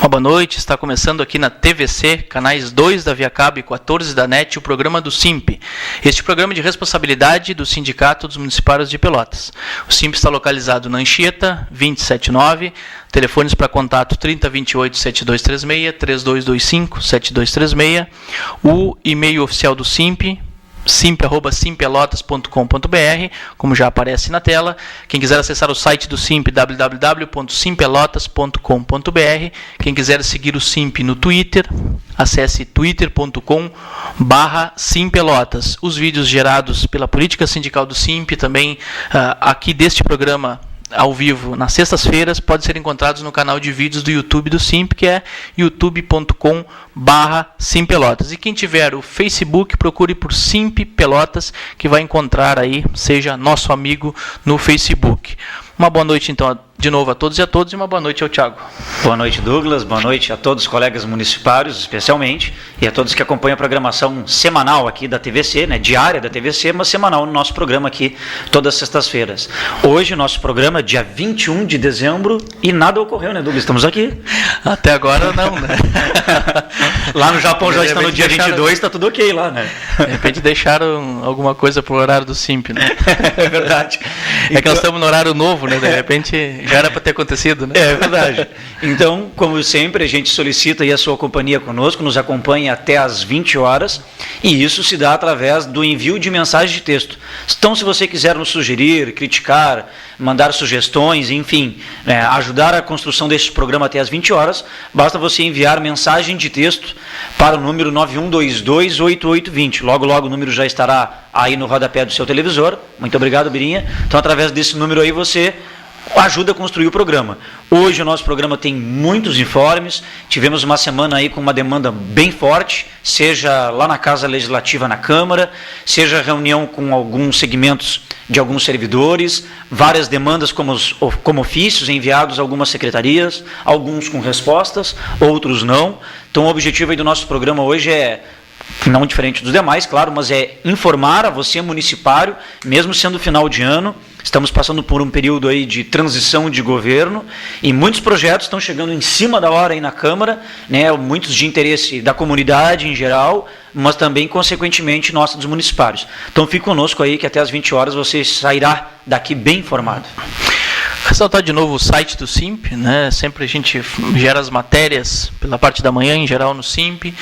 Uma boa noite, está começando aqui na TVC, canais 2 da Via Cabo e 14 da NET, o programa do SIMP. Este programa de responsabilidade do Sindicato dos Municipários de Pelotas. O SIMP está localizado na Anchieta, 279, telefones para contato 3028-7236, 3225-7236, o e-mail oficial do SIMP, simp@simpelotas.com.br, como já aparece na tela. Quem quiser acessar o site do SIMP, www.simpelotas.com.br. Quem quiser seguir o SIMP no Twitter, acesse twitter.com/simpelotas. Os vídeos gerados pela política sindical do SIMP, também aqui deste programa ao vivo nas sextas-feiras, podem ser encontrados no canal de vídeos do YouTube do SIMP, que é youtube.com/simpelotas. E quem tiver o Facebook, procure por SIMP Pelotas, que vai encontrar aí, seja nosso amigo no Facebook. Uma boa noite, então, de novo a todos e a todas, e uma boa noite ao Thiago. Boa noite, Douglas. Boa noite a todos os colegas municipários, especialmente, e a todos que acompanham a programação semanal aqui da TVC, né, diária da TVC, mas semanal no nosso programa aqui, todas as sextas-feiras. Hoje, o nosso programa, dia 21 de dezembro, e nada ocorreu, né, Douglas? Estamos aqui. Até agora não, né? Lá no Japão já está no dia 22, está tudo ok lá, né? De repente deixaram alguma coisa para o horário do SIMP, né? É verdade. É que nós estamos no horário novo, né? De repente já era para ter acontecido, né? É verdade. Então, como sempre, a gente solicita aí a sua companhia conosco, nos acompanhe até às 20 horas, e isso se dá através do envio de mensagem de texto. Então, se você quiser nos sugerir, criticar, mandar sugestões, enfim, ajudar a construção deste programa até às 20 horas, basta você enviar mensagem de texto para o número 91228820. Logo, logo o número já estará aí no rodapé do seu televisor. Muito obrigado, Birinha. Então, através desse número aí, você ajuda a construir o programa. Hoje o nosso programa tem muitos informes, tivemos uma semana aí com uma demanda bem forte, seja lá na Casa Legislativa, na Câmara, seja reunião com alguns segmentos de alguns servidores, várias demandas como ofícios enviados a algumas secretarias, alguns com respostas, outros não. Então o objetivo aí do nosso programa hoje é, não diferente dos demais, claro, mas é informar a você, municipário, mesmo sendo final de ano. Estamos passando por um período aí de transição de governo e muitos projetos estão chegando em cima da hora aí na Câmara, né, muitos de interesse da comunidade em geral, mas também, consequentemente, nós dos municipários. Então, fique conosco aí que até às 20 horas você sairá daqui bem informado. Ressaltar de novo o site do SIMP, né? Sempre a gente gera as matérias pela parte da manhã, em geral, no SIMP,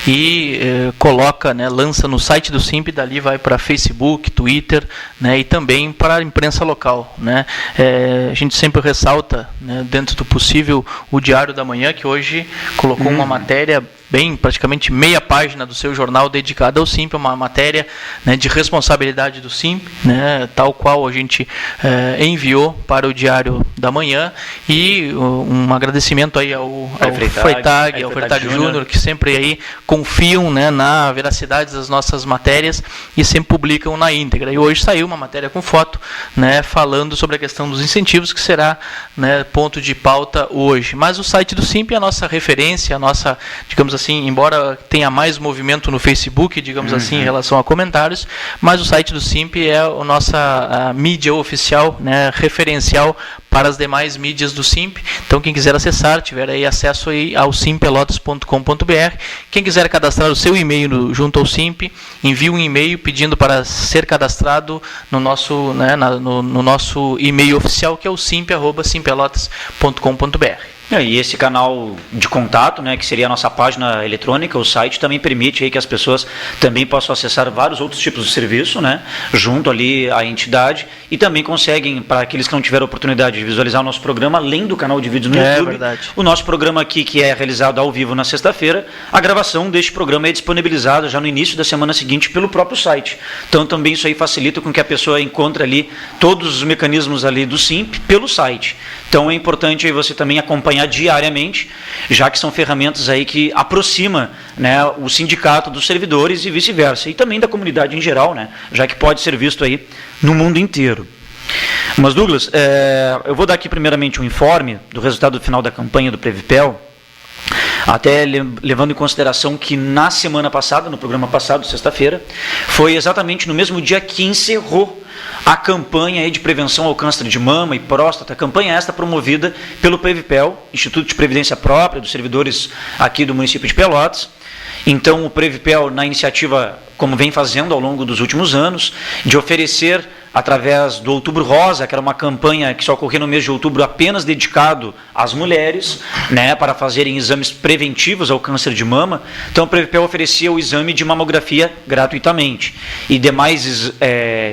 e coloca, né, lança no site do SIMP, dali vai para Facebook, Twitter, né, e também para a imprensa local, né? A gente sempre ressalta, né, dentro do possível, o Diário da Manhã, que hoje colocou uma matéria bem, praticamente meia página do seu jornal dedicada ao SIMP, uma matéria, né, de responsabilidade do SIMP, né, tal qual a gente enviou para o Diário da Manhã, e um agradecimento aí ao Freitag, ao Freitag Júnior, que sempre aí confiam, né, na veracidade das nossas matérias e sempre publicam na íntegra. E hoje saiu uma matéria com foto, né, falando sobre a questão dos incentivos, que será, né, ponto de pauta hoje. Mas o site do SIMP é a nossa referência, a nossa, digamos assim, embora tenha mais movimento no Facebook, digamos assim, em relação a comentários, mas o site do SIMP é a nossa mídia oficial, né, referencial para as demais mídias do SIMP. Então, quem quiser acessar, tiver aí acesso aí ao simpelotas.com.br. Quem quiser cadastrar o seu e-mail junto ao SIMP, envie um e-mail pedindo para ser cadastrado no nosso, né, no nosso e-mail oficial, que é o simp@simpelotas.com.br. E esse canal de contato, né, que seria a nossa página eletrônica, o site, também permite aí que as pessoas também possam acessar vários outros tipos de serviço, né, junto ali à entidade, e também conseguem, para aqueles que não tiveram oportunidade de visualizar o nosso programa, além do canal de vídeos no YouTube, verdade, o nosso programa aqui, que é realizado ao vivo na sexta-feira, a gravação deste programa é disponibilizada já no início da semana seguinte pelo próprio site. Então também isso aí facilita com que a pessoa encontre ali todos os mecanismos ali do SIMP pelo site. Então é importante aí você também acompanhar diariamente, já que são ferramentas aí que aproxima, né, o sindicato dos servidores e vice-versa, e também da comunidade em geral, né, já que pode ser visto aí no mundo inteiro. Mas, Douglas, eu vou dar aqui primeiramente um informe do resultado final da campanha do Previpel. até levando em consideração que na semana passada, no programa passado, sexta-feira, foi exatamente no mesmo dia que encerrou a campanha aí de prevenção ao câncer de mama e próstata, campanha esta promovida pelo Previpel, Instituto de Previdência Própria dos servidores aqui do município de Pelotas. Então, o Previpel, na iniciativa, como vem fazendo ao longo dos últimos anos, de oferecer, através do Outubro Rosa, que era uma campanha que só ocorria no mês de outubro, apenas dedicado às mulheres, né, para fazerem exames preventivos ao câncer de mama. Então, o Previpel oferecia o exame de mamografia gratuitamente. E demais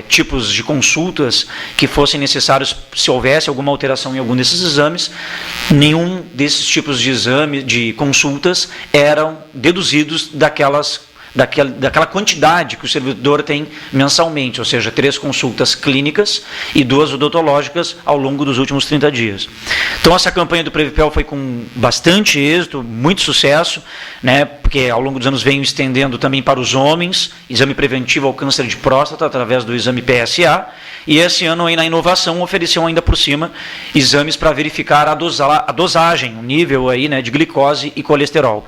tipos de consultas que fossem necessários, se houvesse alguma alteração em algum desses exames, nenhum desses tipos de exame, de consultas, eram deduzidos daquela quantidade que o servidor tem mensalmente, ou seja, 3 consultas clínicas e 2 odontológicas ao longo dos últimos 30 dias. Então, essa campanha do Previpel foi com bastante êxito, muito sucesso, né, porque ao longo dos anos veio estendendo também para os homens, exame preventivo ao câncer de próstata através do exame PSA, e esse ano aí na inovação ofereceu ainda por cima exames para verificar a dosagem, o nível aí, né, de glicose e colesterol.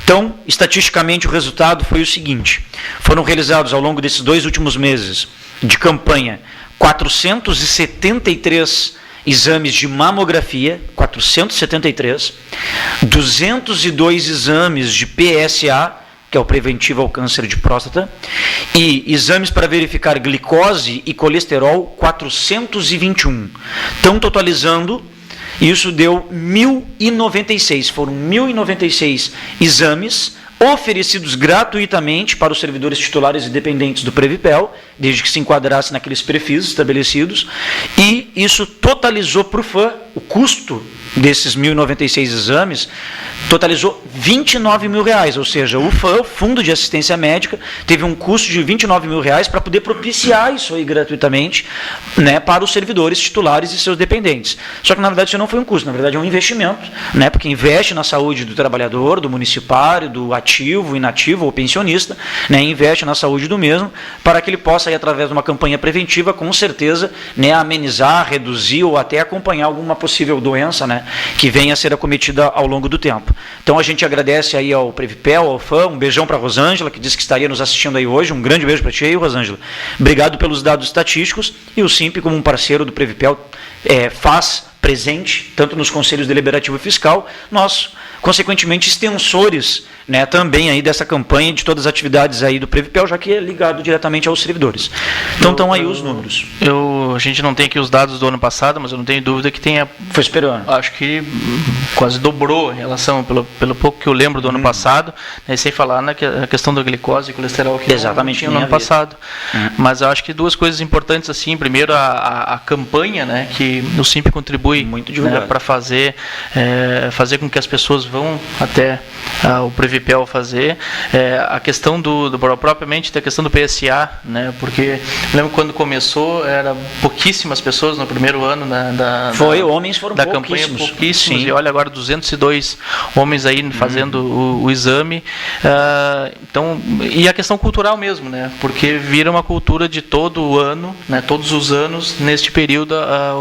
Então, estatisticamente o resultado foi o seguinte: foram realizados ao longo desses 2 últimos meses de campanha 473 exames de mamografia, 473, 202 exames de PSA, que é o preventivo ao câncer de próstata, e exames para verificar glicose e colesterol, 421. Então, totalizando, isso deu 1.096. Foram 1.096 exames oferecidos gratuitamente para os servidores titulares e dependentes do Previpel, desde que se enquadrasse naqueles perfis estabelecidos, e isso totalizou para o FAM, o custo desses 1.096 exames, totalizou R$29 mil, ou seja, o FAM, o Fundo de Assistência Médica, teve um custo de R$29 mil para poder propiciar isso aí gratuitamente, né, para os servidores titulares e seus dependentes. Só que, na verdade, isso não foi um custo, na verdade é um investimento, né, porque investe na saúde do trabalhador, do municipário, do ativo, inativo ou pensionista, né, investe na saúde do mesmo, para que ele possa, aí, através de uma campanha preventiva, com certeza, né, amenizar, reduzir ou até acompanhar alguma possível doença, né, que venha a ser acometida ao longo do tempo. Então, a gente agradece aí ao Previpel, ao FAM, um beijão para a Rosângela, que disse que estaria nos assistindo aí hoje, um grande beijo para ti aí, Rosângela. Obrigado pelos dados estatísticos, e o SIMP, como um parceiro do Previpel, faz presente, tanto nos conselhos deliberativo e fiscal, nós, consequentemente, extensores, né, também aí dessa campanha de todas as atividades aí do Previpel, já que é ligado diretamente aos servidores. Então, estão aí os números. A gente não tem aqui os dados do ano passado, mas eu não tenho dúvida que tenha... Foi superior. Acho que quase dobrou em relação, pelo pouco que eu lembro do ano passado, né, sem falar na questão da glicose e colesterol que exatamente, não tinha no ano passado. Mas eu acho que 2 coisas importantes, assim, primeiro a campanha, né, que o SIMP contribui muito, né, para fazer com que as pessoas vão até o Previpel fazer, a questão propriamente da questão do PSA, né, porque lembro quando começou, era pouquíssimas pessoas no primeiro ano homens foram da campanha, pouquíssimos, e olha agora 202 homens aí fazendo o exame. Então, e a questão cultural mesmo, né, porque vira uma cultura de todo o ano, né, todos os anos, neste período,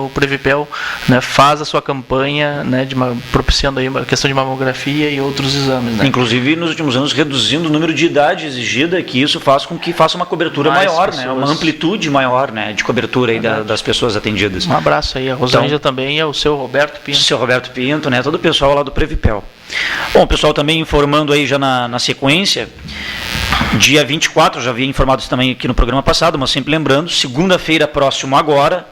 o Previpel, né, faz a sua campanha, né, propiciando aí a questão de mamografia e outros exames, né. Inclusive, nos últimos anos, reduzindo o número de idade exigida, que isso faz com que faça uma cobertura maior, pessoas, né, uma amplitude maior, né, de cobertura aí das pessoas atendidas. Um abraço aí, a Rosângela também, e ao seu Roberto Pinto. Seu Roberto Pinto, né, todo o pessoal lá do Previpel. Bom, pessoal, também informando aí já na sequência, dia 24, já havia informado isso também aqui no programa passado, mas sempre lembrando, segunda-feira agora,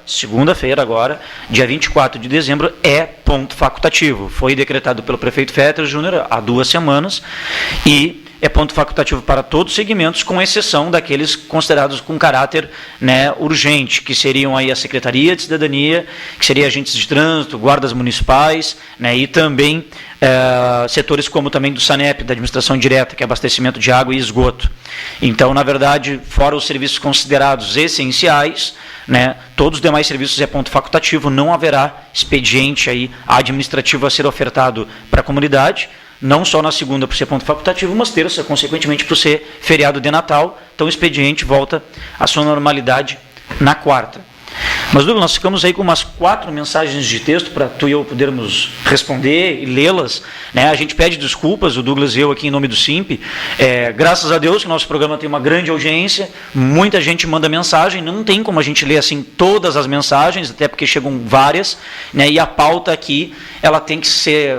dia 24 de dezembro, é ponto facultativo. Foi decretado pelo prefeito Fetter Júnior há 2 semanas e é ponto facultativo para todos os segmentos, com exceção daqueles considerados com caráter, né, urgente, que seriam aí a Secretaria de Cidadania, que seria agentes de trânsito, guardas municipais, né, e também setores como também do SANEP, da administração direta, que é abastecimento de água e esgoto. Então, na verdade, fora os serviços considerados essenciais, né, todos os demais serviços é ponto facultativo, não haverá expediente aí administrativo a ser ofertado para a comunidade, não só na segunda por ser ponto facultativo, mas terça, consequentemente, por ser feriado de Natal. Então, o expediente volta à sua normalidade na quarta. Mas, Douglas, nós ficamos aí com umas 4 mensagens de texto para tu e eu podermos responder e lê-las, né? A gente pede desculpas, o Douglas e eu aqui em nome do SIMP. Graças a Deus que o nosso programa tem uma grande audiência, muita gente manda mensagem, não tem como a gente ler assim todas as mensagens, até porque chegam várias, né? E a pauta aqui, ela tem que ser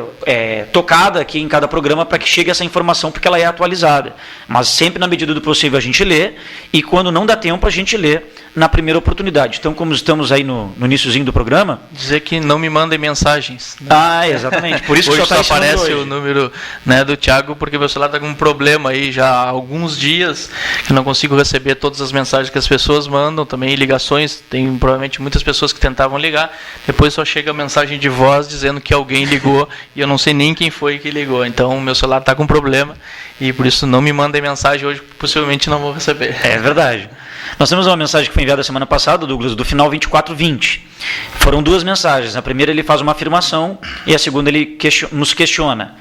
tocada aqui em cada programa para que chegue essa informação, porque ela é atualizada. Mas sempre na medida do possível a gente lê, e quando não dá tempo a gente lê na primeira oportunidade. Então, como estamos aí no iniciozinho do programa... Dizer que não me mandem mensagens. Né? Exatamente. Por isso hoje que só aparece o número, né, do Thiago, porque meu celular está com um problema aí já há alguns dias, que não consigo receber todas as mensagens que as pessoas mandam, também ligações, tem provavelmente muitas pessoas que tentavam ligar, depois só chega a mensagem de voz dizendo que alguém ligou, e eu não sei nem quem foi que ligou. Então, meu celular está com problema, e por isso não me mandem mensagem hoje, possivelmente não vou receber. É verdade. Nós temos uma mensagem que foi enviada semana passada, Douglas, do final 2420. Foram 2 mensagens. A primeira ele faz uma afirmação e a segunda ele nos questiona.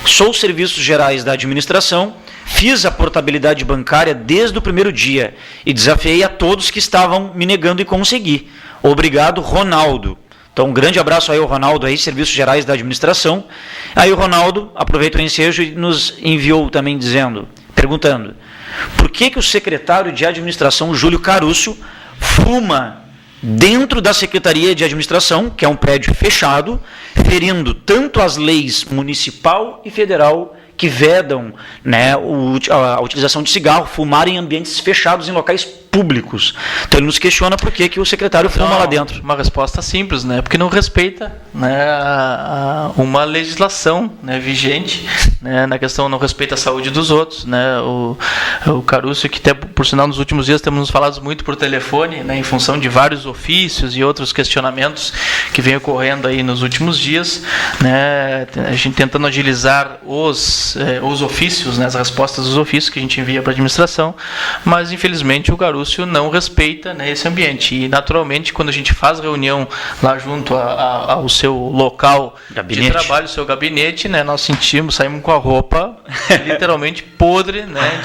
Sou serviços gerais da administração, fiz a portabilidade bancária desde o primeiro dia e desafiei a todos que estavam me negando e consegui. Obrigado, Ronaldo. Então, um grande abraço aí ao Ronaldo, aí, Serviços Gerais da Administração. Aí o Ronaldo aproveita o ensejo e nos enviou também perguntando, por que o secretário de administração, Júlio Caruso, fuma dentro da Secretaria de Administração, que é um prédio fechado, ferindo tanto as leis municipal e federal que vedam, né, a utilização de cigarro, fumar em ambientes fechados, em locais públicos. Então ele nos questiona por que o secretário fuma lá dentro. Uma resposta simples, né? Porque não respeita, né, uma legislação, né, vigente, né, na questão, não respeita a saúde dos outros, né? O Caruso, que até por sinal nos últimos dias temos nos falado muito por telefone, né, em função de vários ofícios e outros questionamentos que vem ocorrendo aí nos últimos dias, né, a gente tentando agilizar os ofícios, né, as respostas dos ofícios que a gente envia para a administração, mas infelizmente o Caruso não respeita, né, esse ambiente. E naturalmente, quando a gente faz reunião lá junto ao seu local de trabalho, o seu gabinete, né, nós saímos com a roupa literalmente podre, né,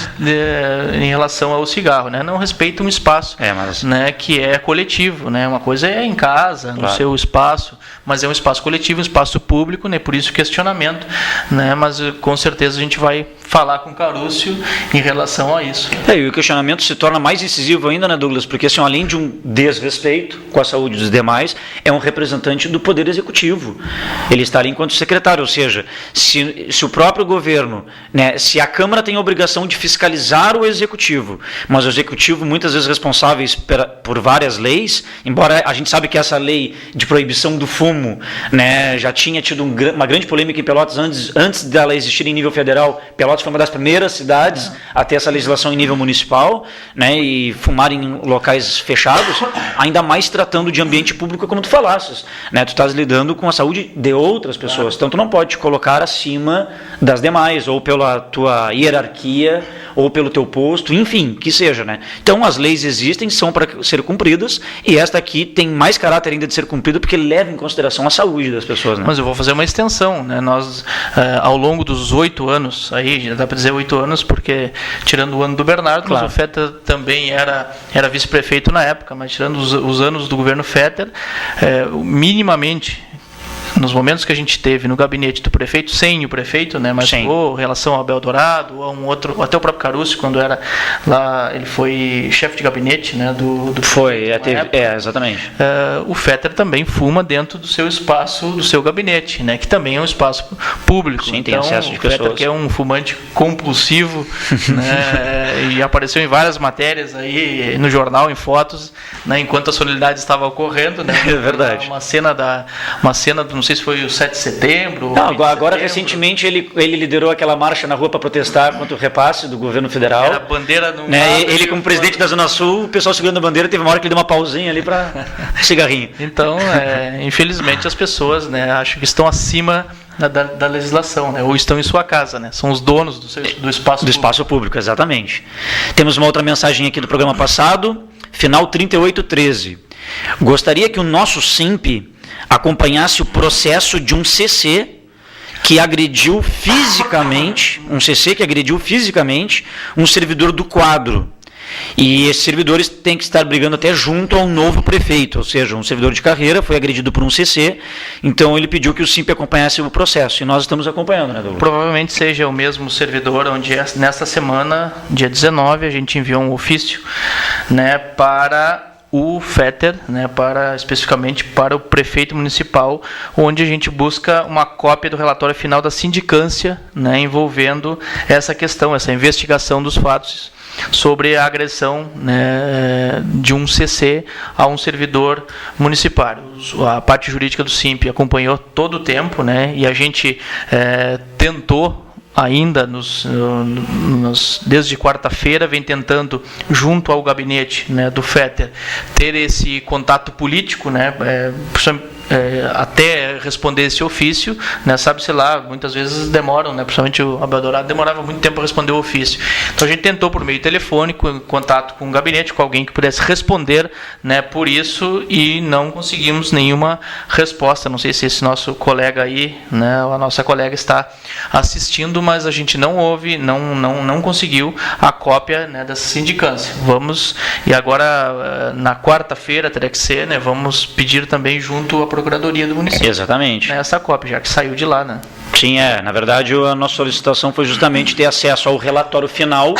em relação ao cigarro, né? Não respeita um espaço, né, que é coletivo, né? Uma coisa é em casa, no seu espaço, mas é um espaço coletivo, um espaço público, né? Por isso o questionamento, né? Mas com certeza a gente vai falar com o Caruso em relação a isso. E o questionamento se torna mais incisivo ainda, né, Douglas? Porque, assim, além de um desrespeito com a saúde dos demais, é um representante do Poder Executivo. Ele está ali enquanto secretário, ou seja, se o próprio governo, né, se a Câmara tem a obrigação de fiscalizar o Executivo, mas o Executivo, muitas vezes responsáveis por várias leis, embora a gente sabe que essa lei de proibição do fumo, né, já tinha tido uma grande polêmica em Pelotas antes dela existir em nível federal. Pelotas foi uma das primeiras cidades a ter essa legislação em nível municipal, né, e fumar em locais fechados, ainda mais tratando de ambiente público, como tu falasses, né, tu estás lidando com a saúde de outras pessoas, então tu não pode te colocar acima das demais, ou pela tua hierarquia, ou pelo teu posto, enfim, que seja, né. Então as leis existem, são para ser cumpridas, e esta aqui tem mais caráter ainda de ser cumprida, porque leva em consideração a saúde das pessoas, né. Mas eu vou fazer uma extensão, né, nós, ao longo dos 8 anos, aí já dá para dizer 8 anos, porque tirando o ano do Bernardo, claro, mas o Fetter também era vice-prefeito na época, mas tirando os anos do governo Fetter, minimamente, nos momentos que a gente teve no gabinete do prefeito, sem o prefeito, né, mas ou em relação ao Abel Dourado, ou a um outro, até o próprio Caruso, quando era lá, ele foi chefe de gabinete, né, do foi, exatamente. O Fetter também fuma dentro do seu espaço, do seu gabinete, né, que também é um espaço público. Sim, então, tem acesso de pessoas. O Fetter, que é um fumante compulsivo, né, e apareceu em várias matérias aí no jornal, em fotos, né, enquanto a solenidade estava ocorrendo, né, é verdade. Uma cena não sei se foi o 7 de setembro. Não, agora recentemente ele liderou aquela marcha na rua para protestar contra o repasse do governo federal. Era a bandeira no né, ele como presidente da Zona Sul, o pessoal segurando a bandeira, teve uma hora que ele deu uma pausinha ali para cigarrinho. Então, infelizmente as pessoas, né, acham que estão acima da legislação, né, ou estão em sua casa, né, são os donos do espaço público. Espaço público, exatamente. Temos uma outra mensagem aqui do programa passado, final 3813. Gostaria que o nosso SIMP acompanhasse o processo de um CC que agrediu fisicamente, um servidor do quadro. E esses servidores têm que estar brigando até junto ao novo prefeito, ou seja, um servidor de carreira foi agredido por um CC, então ele pediu que o SIMP acompanhasse o processo, e nós estamos acompanhando, né, Douglas? Provavelmente seja o mesmo servidor, onde nesta semana, dia 19, a gente enviou um ofício, né, para o FETER, né, especificamente para o prefeito municipal, onde a gente busca uma cópia do relatório final da sindicância, né, envolvendo essa questão, essa investigação dos fatos sobre a agressão, né, de um CC a um servidor municipal. A parte jurídica do SIMP acompanhou todo o tempo, né, e a gente tentou ainda desde quarta-feira, vem tentando, junto ao gabinete, né, do FETER, ter esse contato político, né, até responder esse ofício, né, sabe-se lá, muitas vezes demoram, né, principalmente o Abel Dourado demorava muito tempo para responder o ofício. Então a gente tentou por meio telefônico, em contato com o gabinete, com alguém que pudesse responder, né, por isso, e não conseguimos nenhuma resposta. Não sei se esse nosso colega aí, né, a nossa colega está assistindo, mas a gente não ouve, não conseguiu a cópia, né, dessa sindicância. Vamos, e agora na quarta-feira terá que ser, né, vamos pedir também junto à Procuradoria do município. Exatamente. Essa cópia, já que saiu de lá, né? Sim, na verdade a nossa solicitação foi justamente ter acesso ao relatório final,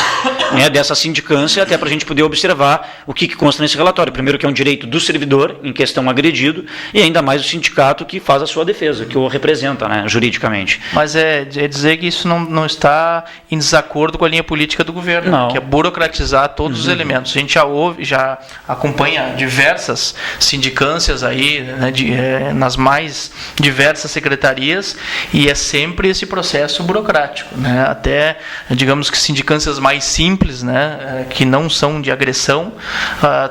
né, dessa sindicância, até para a gente poder observar o que consta nesse relatório. Primeiro, que é um direito do servidor em questão agredido, e ainda mais o sindicato que faz a sua defesa, que o representa, né, juridicamente. Mas é dizer que isso não está em desacordo com a linha política do governo, não, que é burocratizar todos os elementos. A gente já acompanha diversas sindicâncias aí, né, nas mais diversas secretarias, e é sempre esse processo burocrático, né? Até, digamos que sindicâncias mais simples, né, que não são de agressão,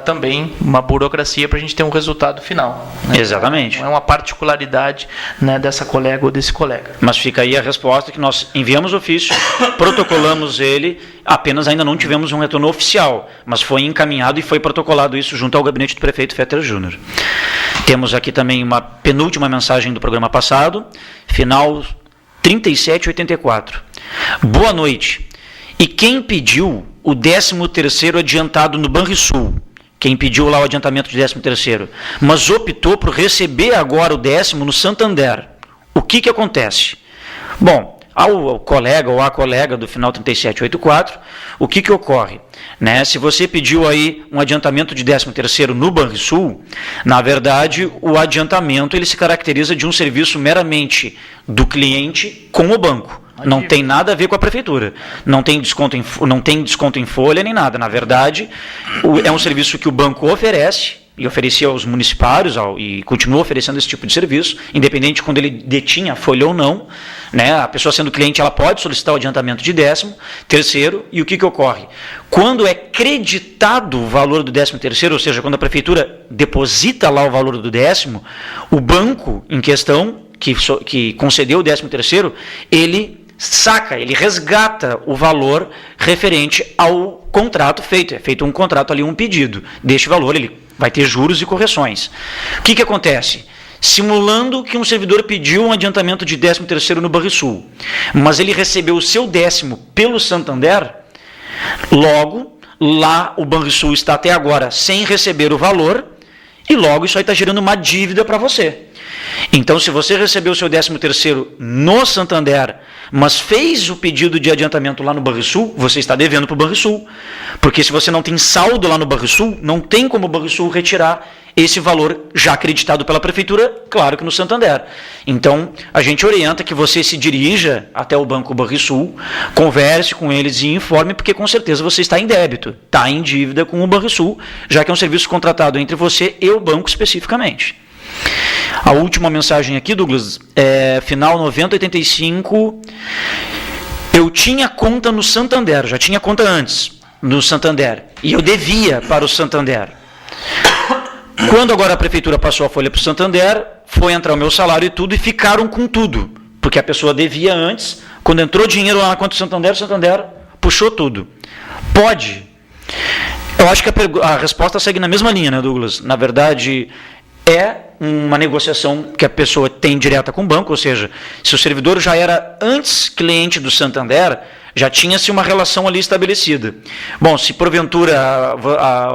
também uma burocracia para a gente ter um resultado final, né? Exatamente. Não é uma particularidade, né, dessa colega ou desse colega. Mas fica aí a resposta, que nós enviamos o ofício, protocolamos ele, apenas ainda não tivemos um retorno oficial, mas foi encaminhado e foi protocolado isso junto ao gabinete do prefeito Fetter Júnior. Temos aqui também uma penúltima mensagem do programa passado, final 3784. Boa noite. E quem pediu o 13º adiantado no Banrisul? Quem pediu lá o adiantamento de 13º, mas optou por receber agora o 10º no Santander. O que acontece? Bom, ao colega ou à colega do final 3784, o que ocorre? Né? Se você pediu aí um adiantamento de 13º no Banrisul, na verdade, o adiantamento ele se caracteriza de um serviço meramente do cliente com o banco. Não tem nada a ver com a prefeitura. Não tem desconto em folha nem nada. Na verdade, é um serviço que o banco oferece, e oferecia aos municipários, e continua oferecendo esse tipo de serviço, independente de quando ele detinha a folha ou não, né? A pessoa sendo cliente, ela pode solicitar o adiantamento de 13º, e o que ocorre? Quando é creditado o valor do 13º, ou seja, quando a prefeitura deposita lá o valor do 10º, o banco em questão, que concedeu o 13º, ele resgata o valor referente ao contrato feito. É feito um contrato ali, um pedido. Deste valor, ele vai ter juros e correções. O que acontece? Simulando que um servidor pediu um adiantamento de 13º no Banrisul, mas ele recebeu o seu 10º pelo Santander, logo, lá o Banrisul está até agora sem receber o valor, e logo isso aí está gerando uma dívida para você. Então, se você recebeu o seu 13º no Santander, mas fez o pedido de adiantamento lá no Banrisul, você está devendo para o Banrisul. Porque se você não tem saldo lá no Banrisul, não tem como o Banrisul retirar esse valor já acreditado pela prefeitura, claro que no Santander. Então, a gente orienta que você se dirija até o Banco Banrisul, converse com eles e informe, porque com certeza você está em débito, está em dívida com o Banrisul, já que é um serviço contratado entre você e o banco especificamente. A última mensagem aqui, Douglas, final 9085. Eu tinha conta no Santander, já tinha conta antes no Santander, e eu devia para o Santander. Quando agora a prefeitura passou a folha para o Santander, foi entrar o meu salário e tudo, e ficaram com tudo, porque a pessoa devia antes, quando entrou dinheiro lá na conta do Santander, o Santander puxou tudo. Pode? Eu acho que a resposta segue na mesma linha, né, Douglas? Na verdade, é uma negociação que a pessoa tem direta com o banco, ou seja, se o servidor já era antes cliente do Santander, Já tinha-se uma relação ali estabelecida. Bom, se porventura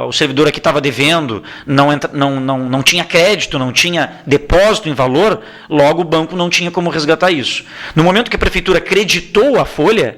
o servidor aqui estava devendo, não tinha crédito, não tinha depósito em valor, logo o banco não tinha como resgatar isso. No momento que a prefeitura creditou a folha,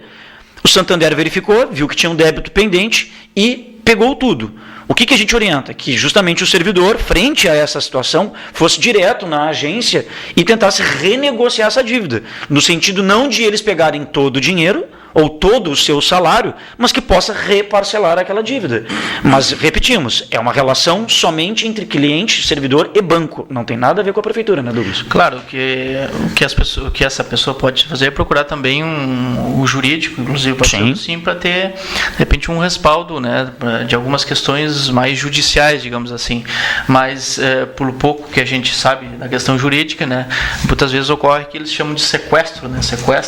o Santander verificou, viu que tinha um débito pendente e pegou tudo. O que a gente orienta? Que justamente o servidor, frente a essa situação, fosse direto na agência e tentasse renegociar essa dívida, no sentido não de eles pegarem todo o dinheiro ou todo o seu salário, mas que possa reparcelar aquela dívida. Mas, repetimos, é uma relação somente entre cliente, servidor e banco. Não tem nada a ver com a prefeitura, né, Douglas? Claro, o que essa pessoa pode fazer é procurar também o jurídico, inclusive o parceiro do Sim, para ter, de repente, um respaldo, né, de algumas questões mais judiciais, digamos assim. Mas, por pouco que a gente sabe da questão jurídica, né, muitas vezes ocorre que eles chamam de sequestro, né?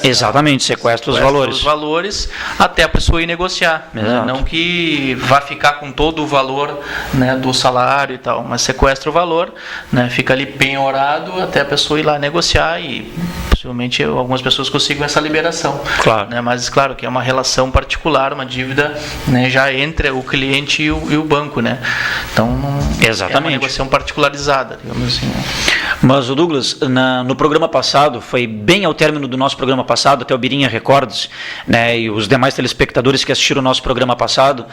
Exatamente, sequestro dos valores. Até a pessoa ir negociar, né? Não que vá ficar com todo o valor, né, do salário e tal, mas sequestra o valor, né, fica ali penhorado até a pessoa ir lá negociar e possivelmente algumas pessoas consigam essa liberação. Claro. Né? Mas claro que é uma relação particular, uma dívida, né, já entre o cliente e o banco, né? Então exatamente, é uma negociação particularizada, digamos assim. Né? Mas o Douglas, no programa passado, foi bem ao término do nosso programa passado, até o Birinha Recordes, né, e os demais telespectadores que assistiram o nosso programa passado,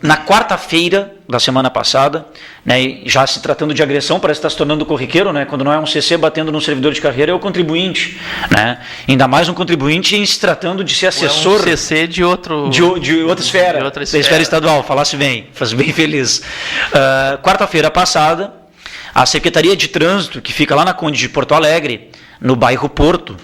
na quarta-feira da semana passada, né, já se tratando de agressão, parece que está se tornando corriqueiro, né, quando não é um CC batendo num servidor de carreira, é o contribuinte, né, ainda mais um contribuinte em se tratando de ser assessor... É um CC de outra esfera. Da esfera estadual, falasse bem, faz bem feliz. Quarta-feira passada, a Secretaria de Trânsito, que fica lá na Conde de Porto Alegre, no bairro Porto,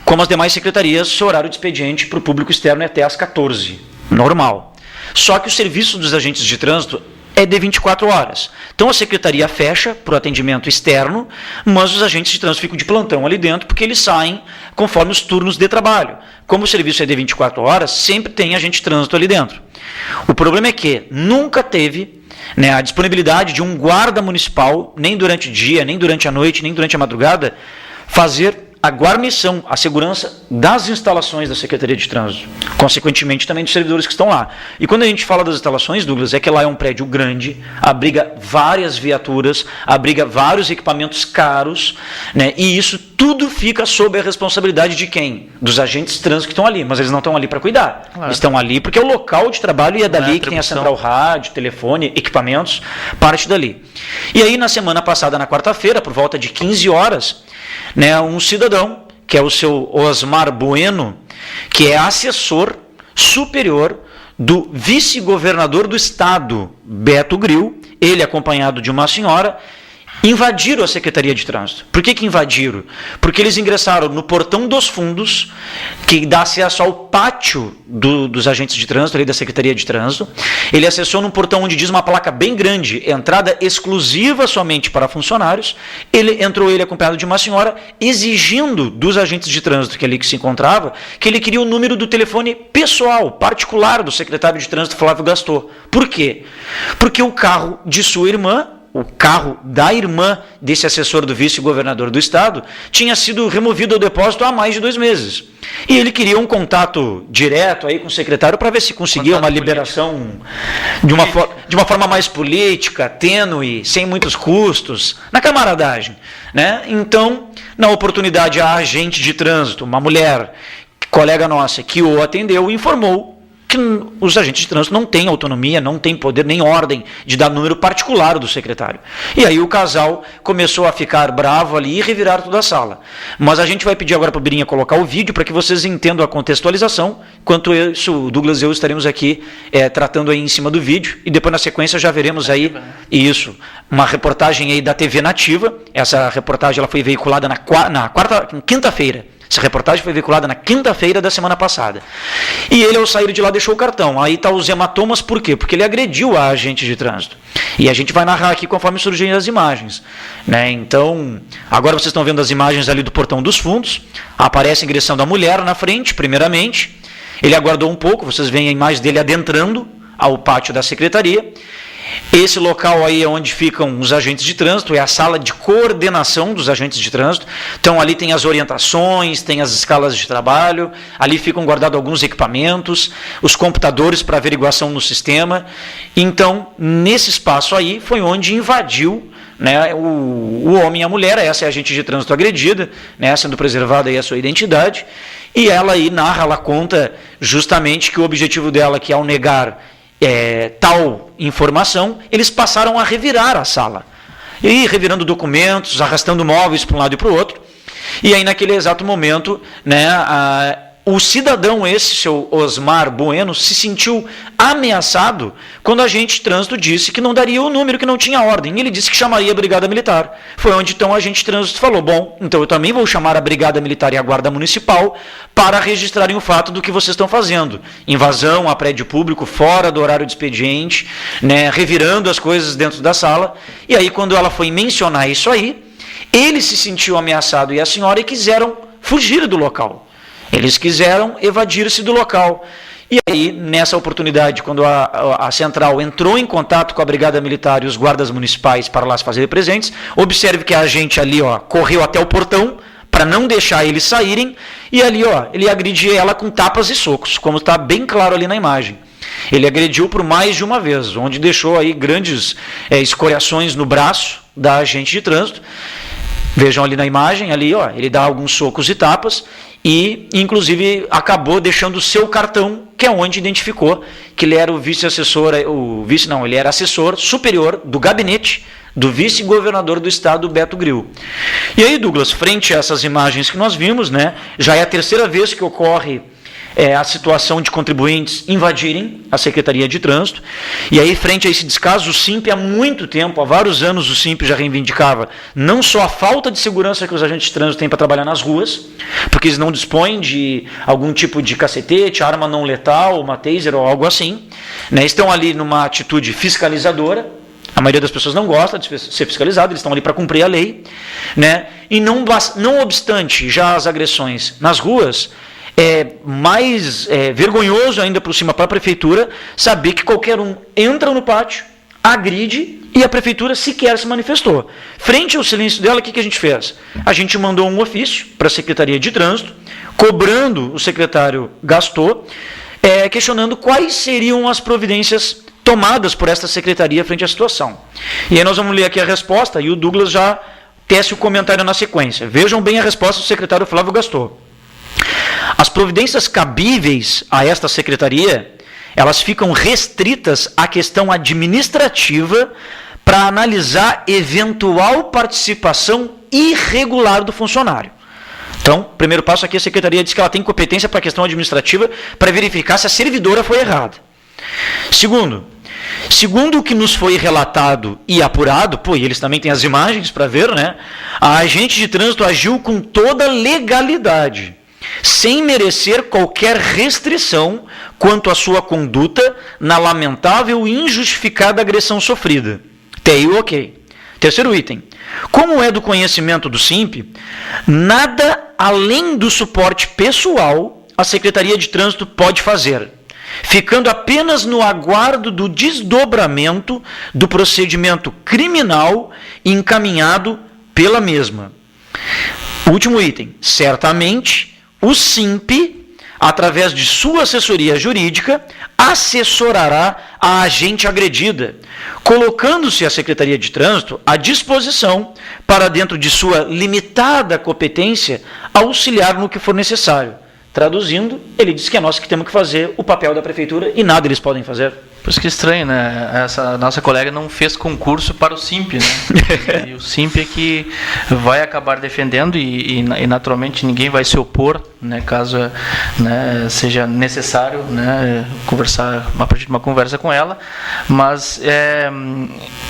como as demais secretarias, seu horário de expediente para o público externo é até às 14, normal. Só que o serviço dos agentes de trânsito é de 24 horas. Então a secretaria fecha para o atendimento externo, mas os agentes de trânsito ficam de plantão ali dentro porque eles saem conforme os turnos de trabalho. Como o serviço é de 24 horas, sempre tem agente de trânsito ali dentro. O problema é que nunca teve, né, a disponibilidade de um guarda municipal, nem durante o dia, nem durante a noite, nem durante a madrugada, fazer a guarnição, a segurança das instalações da Secretaria de Trânsito, consequentemente também dos servidores que estão lá. E quando a gente fala das instalações, Douglas, é que lá é um prédio grande, abriga várias viaturas, abriga vários equipamentos caros, né, e isso tudo fica sob a responsabilidade de quem? Dos agentes de trânsito que estão ali, mas eles não estão ali para cuidar. Claro. Eles estão ali porque é o local de trabalho e é dali que tem a central rádio, telefone, equipamentos, parte dali. E aí, na semana passada, na quarta-feira, por volta de 15 horas, né, um cidadão, que é o seu Osmar Bueno, que é assessor superior do vice-governador do estado, Beto Grill, ele acompanhado de uma senhora, invadiram a Secretaria de Trânsito. Por que invadiram? Porque eles ingressaram no portão dos fundos, que dá acesso ao pátio dos agentes de trânsito, ali da Secretaria de Trânsito. Ele acessou num portão onde diz uma placa bem grande, entrada exclusiva somente para funcionários. Ele acompanhado de uma senhora, exigindo dos agentes de trânsito que ali que se encontrava, que ele queria o número do telefone pessoal, particular do secretário de Trânsito, Flávio Gastor. Por quê? Porque o carro de sua irmã, o carro da irmã desse assessor do vice-governador do estado, tinha sido removido ao depósito há mais de 2 meses. E ele queria um contato direto aí com o secretário para ver se conseguia uma liberação de uma forma mais política, tênue, sem muitos custos, na camaradagem, né? Então, na oportunidade, a agente de trânsito, uma mulher, colega nossa, que o atendeu, informou que os agentes de trânsito não têm autonomia, não têm poder nem ordem de dar número particular do secretário. E aí o casal começou a ficar bravo ali e revirar toda a sala. Mas a gente vai pedir agora para o Birinha colocar o vídeo para que vocês entendam a contextualização. Enquanto isso, o Douglas e eu estaremos aqui tratando aí em cima do vídeo e depois na sequência já veremos aí uma reportagem aí da TV Nativa. Essa reportagem ela foi veiculada na quinta-feira. Essa reportagem foi veiculada na quinta-feira da semana passada. E ele, ao sair de lá, deixou o cartão. Aí está os hematomas, por quê? Porque ele agrediu a agente de trânsito. E a gente vai narrar aqui conforme surgem as imagens, né? Então, agora vocês estão vendo as imagens ali do portão dos fundos. Aparece a ingressão da mulher na frente, primeiramente. Ele aguardou um pouco, vocês veem a imagem dele adentrando ao pátio da secretaria. Esse local aí é onde ficam os agentes de trânsito, é a sala de coordenação dos agentes de trânsito. Então ali tem as orientações, tem as escalas de trabalho, ali ficam guardados alguns equipamentos, os computadores para averiguação no sistema. Então, nesse espaço aí foi onde invadiu, né, o homem e a mulher. Essa é a agente de trânsito agredida, né, sendo preservada aí a sua identidade. E ela aí narra, ela conta justamente que o objetivo dela, que ao negar tal informação, eles passaram a revirar a sala. E revirando documentos, arrastando móveis para um lado e para o outro. E aí, naquele exato momento, né, o cidadão esse, seu Osmar Bueno, se sentiu ameaçado quando a agente de trânsito disse que não daria o número, que não tinha ordem. Ele disse que chamaria a Brigada Militar. Foi onde então a agente de trânsito falou: bom, então eu também vou chamar a Brigada Militar e a Guarda Municipal para registrarem o fato do que vocês estão fazendo. Invasão a prédio público fora do horário de expediente, né, revirando as coisas dentro da sala. E aí, quando ela foi mencionar isso aí, ele se sentiu ameaçado e a senhora, e quiseram fugir do local. Eles quiseram evadir-se do local. E aí, nessa oportunidade, quando a central entrou em contato com a Brigada Militar e os guardas municipais para lá se fazerem presentes, observe que a agente ali, correu até o portão para não deixar eles saírem, e ali, ele agrediu ela com tapas e socos, como está bem claro ali na imagem. Ele agrediu por mais de uma vez, onde deixou aí grandes escoriações no braço da agente de trânsito. Vejam ali na imagem, ali, ele dá alguns socos e tapas, e inclusive acabou deixando o seu cartão, que é onde identificou que ele era o vice-assessor, ele era assessor superior do gabinete do vice-governador do estado, Beto Grill. E aí, Douglas, frente a essas imagens que nós vimos, né, já é a terceira vez que ocorre a situação de contribuintes invadirem a Secretaria de Trânsito. E aí, frente a esse descaso, o SIMP há muito tempo, há vários anos, o SIMP já reivindicava não só a falta de segurança que os agentes de trânsito têm para trabalhar nas ruas, porque eles não dispõem de algum tipo de cacetete, arma não letal, uma taser ou algo assim, né? Estão ali numa atitude fiscalizadora. A maioria das pessoas não gosta de ser fiscalizado, eles estão ali para cumprir a lei, né? E não obstante já as agressões nas ruas, é mais vergonhoso ainda por cima para a prefeitura saber que qualquer um entra no pátio, agride, e a prefeitura sequer se manifestou. Frente ao silêncio dela, o que a gente fez? A gente mandou um ofício para a Secretaria de Trânsito, cobrando o secretário Gastou, questionando quais seriam as providências tomadas por esta secretaria frente à situação. E aí nós vamos ler aqui a resposta, e o Douglas já tece o comentário na sequência. Vejam bem a resposta do secretário Flávio Gastou. As providências cabíveis a esta secretaria, elas ficam restritas à questão administrativa para analisar eventual participação irregular do funcionário. Então, primeiro passo aqui, a secretaria diz que ela tem competência para a questão administrativa para verificar se a servidora foi errada. Segundo o que nos foi relatado e apurado, e eles também têm as imagens para ver, né? A agente de trânsito agiu com toda legalidade, sem merecer qualquer restrição quanto à sua conduta na lamentável e injustificada agressão sofrida. Até aí, ok. Terceiro item. Como é do conhecimento do SIMP, nada além do suporte pessoal a Secretaria de Trânsito pode fazer, ficando apenas no aguardo do desdobramento do procedimento criminal encaminhado pela mesma. Último item. Certamente, o SIMP, através de sua assessoria jurídica, assessorará a agente agredida, colocando-se a Secretaria de Trânsito à disposição para, dentro de sua limitada competência, auxiliar no que for necessário. Traduzindo, ele diz que é nós que temos que fazer o papel da prefeitura e nada eles podem fazer. Por isso que é estranho, né? Essa nossa colega não fez concurso para o SIMP, né? E o SIMP é que vai acabar defendendo e naturalmente ninguém vai se opor, né? Caso, né, seja necessário, né, conversar, a partir de uma conversa com ela. Mas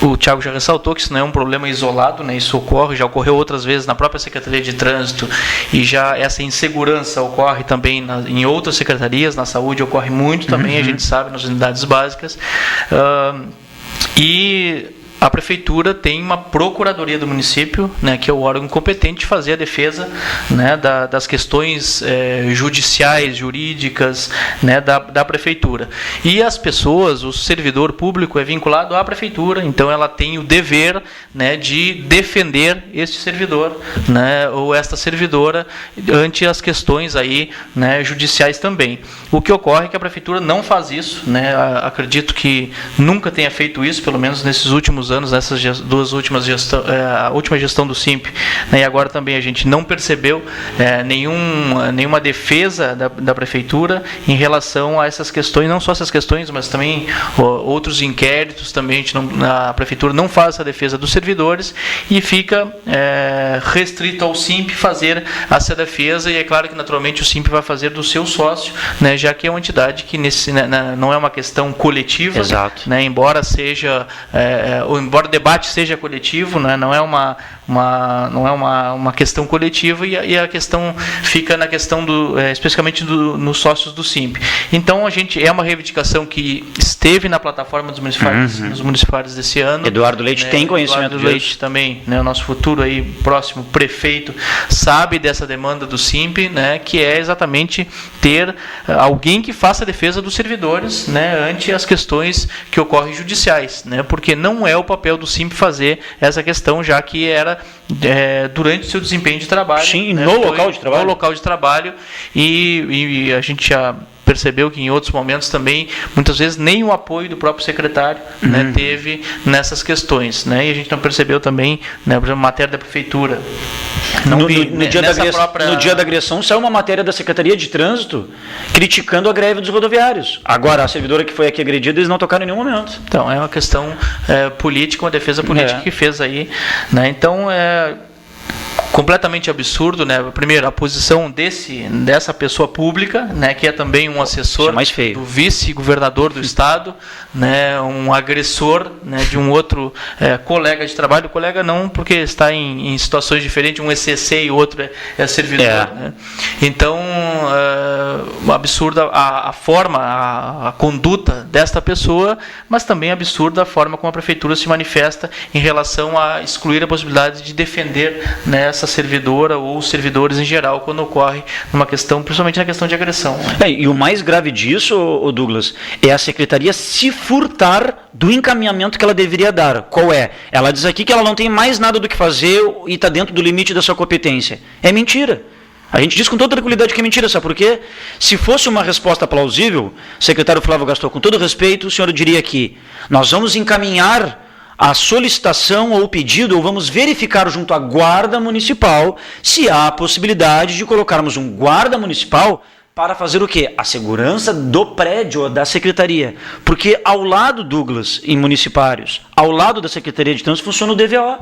o Thiago já ressaltou que isso não é um problema isolado, né? Isso ocorre, já ocorreu outras vezes na própria Secretaria de Trânsito, e já essa insegurança ocorre também em outras secretarias. Na saúde ocorre muito também, a gente sabe, nas unidades básicas. E a prefeitura tem uma procuradoria do município, né, que é o órgão competente de fazer a defesa, né, das questões judiciais, jurídicas, né, da prefeitura. E as pessoas, o servidor público é vinculado à prefeitura, então ela tem o dever, né, de defender este servidor, né, ou esta servidora ante as questões aí, né, judiciais também. O que ocorre é que a prefeitura não faz isso, né, acredito que nunca tenha feito isso, pelo menos nesses últimos anos, nessas duas últimas gestões, a última gestão do SIMP, né, e agora também a gente não percebeu nenhuma defesa da prefeitura em relação a essas questões, não só essas questões, mas também outros inquéritos, também a prefeitura não faz essa defesa dos servidores e fica restrito ao SIMP fazer essa defesa, e é claro que naturalmente o SIMP vai fazer do seu sócio, né, já que é uma entidade que não é uma questão coletiva. Exato. Né, embora o debate seja coletivo, né, não é uma questão coletiva, e a questão fica na questão especificamente nos sócios do SIMP. Então é uma reivindicação que esteve na plataforma dos municipais desse ano. Eduardo Leite, né, tem conhecimento disso. Eduardo Leite também, né, o nosso futuro aí próximo prefeito, sabe dessa demanda do SIMP, né, que é exatamente ter alguém que faça a defesa dos servidores, né, ante as questões que ocorrem judiciais, né, porque não é o papel do SIMP fazer essa questão, já que era durante o seu desempenho de trabalho. Sim, né, no local de trabalho. No local de trabalho, e a gente já percebeu que em outros momentos também, muitas vezes, nem o apoio do próprio secretário, né, teve nessas questões. Né, e a gente não percebeu também, né, por exemplo, matéria da prefeitura. No dia da agressão saiu uma matéria da Secretaria de Trânsito criticando a greve dos rodoviários. Agora, a servidora que foi aqui agredida, eles não tocaram em nenhum momento. Então, é uma questão política, uma defesa política que fez aí. Né, então, completamente absurdo, né? Primeiro, a posição dessa pessoa pública, né, que é também um assessor do vice-governador do estado, né, um agressor, né, de um outro colega de trabalho, colega não porque está em situações diferentes, um ECC e o outro é servidor. Né? Então, absurda a forma, a conduta desta pessoa, mas também absurda a forma como a prefeitura se manifesta em relação a excluir a possibilidade de defender, né, essa servidora ou servidores em geral quando ocorre uma questão, principalmente na questão de agressão. E o mais grave disso, Douglas, é a secretaria se furtar do encaminhamento que ela deveria dar. Qual é? Ela diz aqui que ela não tem mais nada do que fazer e está dentro do limite da sua competência. É mentira. A gente diz com toda tranquilidade que é mentira, sabe por quê? Se fosse uma resposta plausível, o secretário Flávio Gaston, com todo respeito, o senhor diria que nós vamos encaminhar a solicitação ou o pedido, ou vamos verificar junto à guarda municipal se há a possibilidade de colocarmos um guarda municipal para fazer o quê? A segurança do prédio, da secretaria. Porque ao lado, Douglas, em municipários, ao lado da Secretaria de Trânsito funciona o DVO,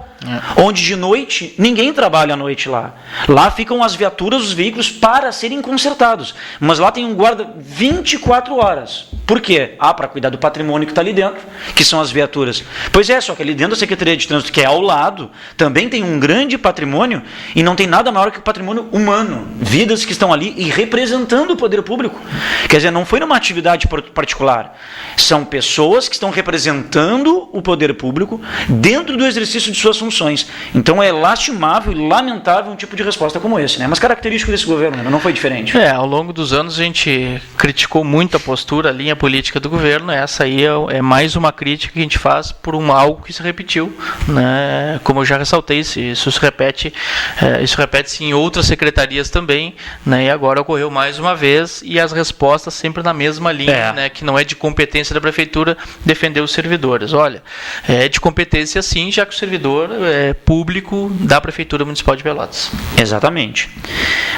onde de noite, ninguém trabalha à noite lá. Lá ficam as viaturas, os veículos para serem consertados. Mas lá tem um guarda 24 horas. Por quê? Para cuidar do patrimônio que está ali dentro, que são as viaturas. Pois é, só que ali dentro da Secretaria de Trânsito, que é ao lado, também tem um grande patrimônio e não tem nada maior que o patrimônio humano. Vidas que estão ali e representando o poder público. Quer dizer, não foi numa atividade particular. São pessoas que estão representando o poder público dentro do exercício de suas funções. Então é lastimável e lamentável um tipo de resposta como esse, né? Mas característico desse governo, né? Não foi diferente. Ao longo dos anos a gente criticou muito a postura, a linha política do governo. Essa aí é mais uma crítica que a gente faz por algo que se repetiu, né? Como eu já ressaltei, isso se repete-se em outras secretarias também, né? E agora ocorreu mais uma vez, e as respostas sempre na mesma linha, né? Que não é de competência da prefeitura defender os servidores. Olha, é de competência sim, já que o servidor é público da Prefeitura Municipal de Pelotas. Exatamente.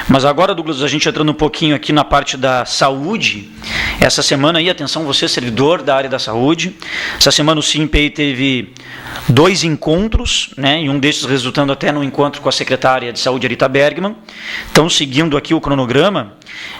Mas agora, Douglas, a gente entrando um pouquinho aqui na parte da saúde, essa semana aí, atenção, você servidor da área da saúde, essa semana o SIMP teve 2 encontros, né, e um desses resultando até no encontro com a secretária de saúde, Arita Bergman. Então, seguindo aqui o cronograma,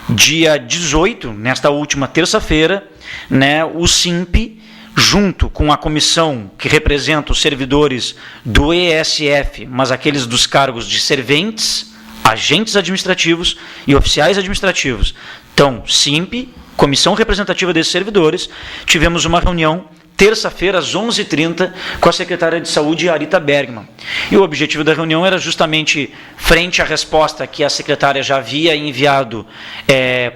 dia 18, nesta última terça-feira, né, o SIMP, junto com a comissão que representa os servidores do ESF, mas aqueles dos cargos de serventes, agentes administrativos e oficiais administrativos. Então, SIMP, comissão representativa desses servidores, tivemos uma reunião terça-feira, às 11h30, com a secretária de Saúde, Arita Bergman. E o objetivo da reunião era justamente, frente à resposta que a secretária já havia enviado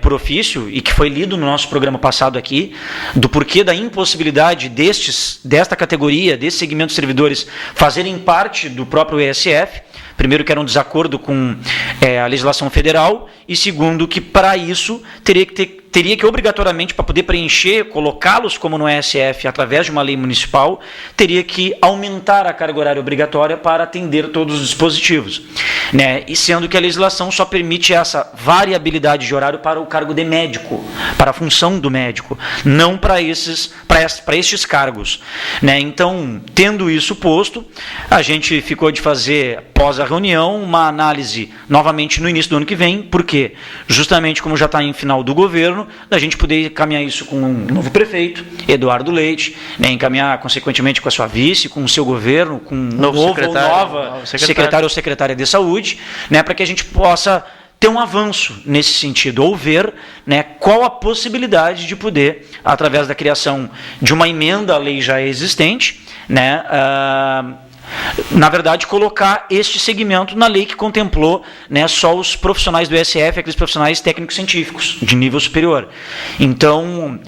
por ofício, e que foi lido no nosso programa passado aqui, do porquê da impossibilidade desta categoria, desse segmento de servidores, fazerem parte do próprio ESF. Primeiro, que era um desacordo com a legislação federal, e segundo, que para isso teria que obrigatoriamente, para poder preencher, colocá-los como no ESF através de uma lei municipal, teria que aumentar a carga horária obrigatória para atender todos os dispositivos. Né? E sendo que a legislação só permite essa variabilidade de horário para o cargo de médico, para a função do médico, não para estes cargos. Né? Então, tendo isso posto, a gente ficou de fazer, após a reunião, uma análise novamente no início do ano que vem, porque justamente como já está em final do governo, da gente poder encaminhar isso com um novo prefeito, Eduardo Leite, né, encaminhar consequentemente com a sua vice, com o seu governo, com um novo ou nova secretário ou secretária de saúde, né, para que a gente possa ter um avanço nesse sentido, ou ver, né, qual a possibilidade de poder, através da criação de uma emenda à lei já existente, né, na verdade, colocar este segmento na lei que contemplou, né, só os profissionais do ESF, aqueles profissionais técnicos científicos de nível superior. Então,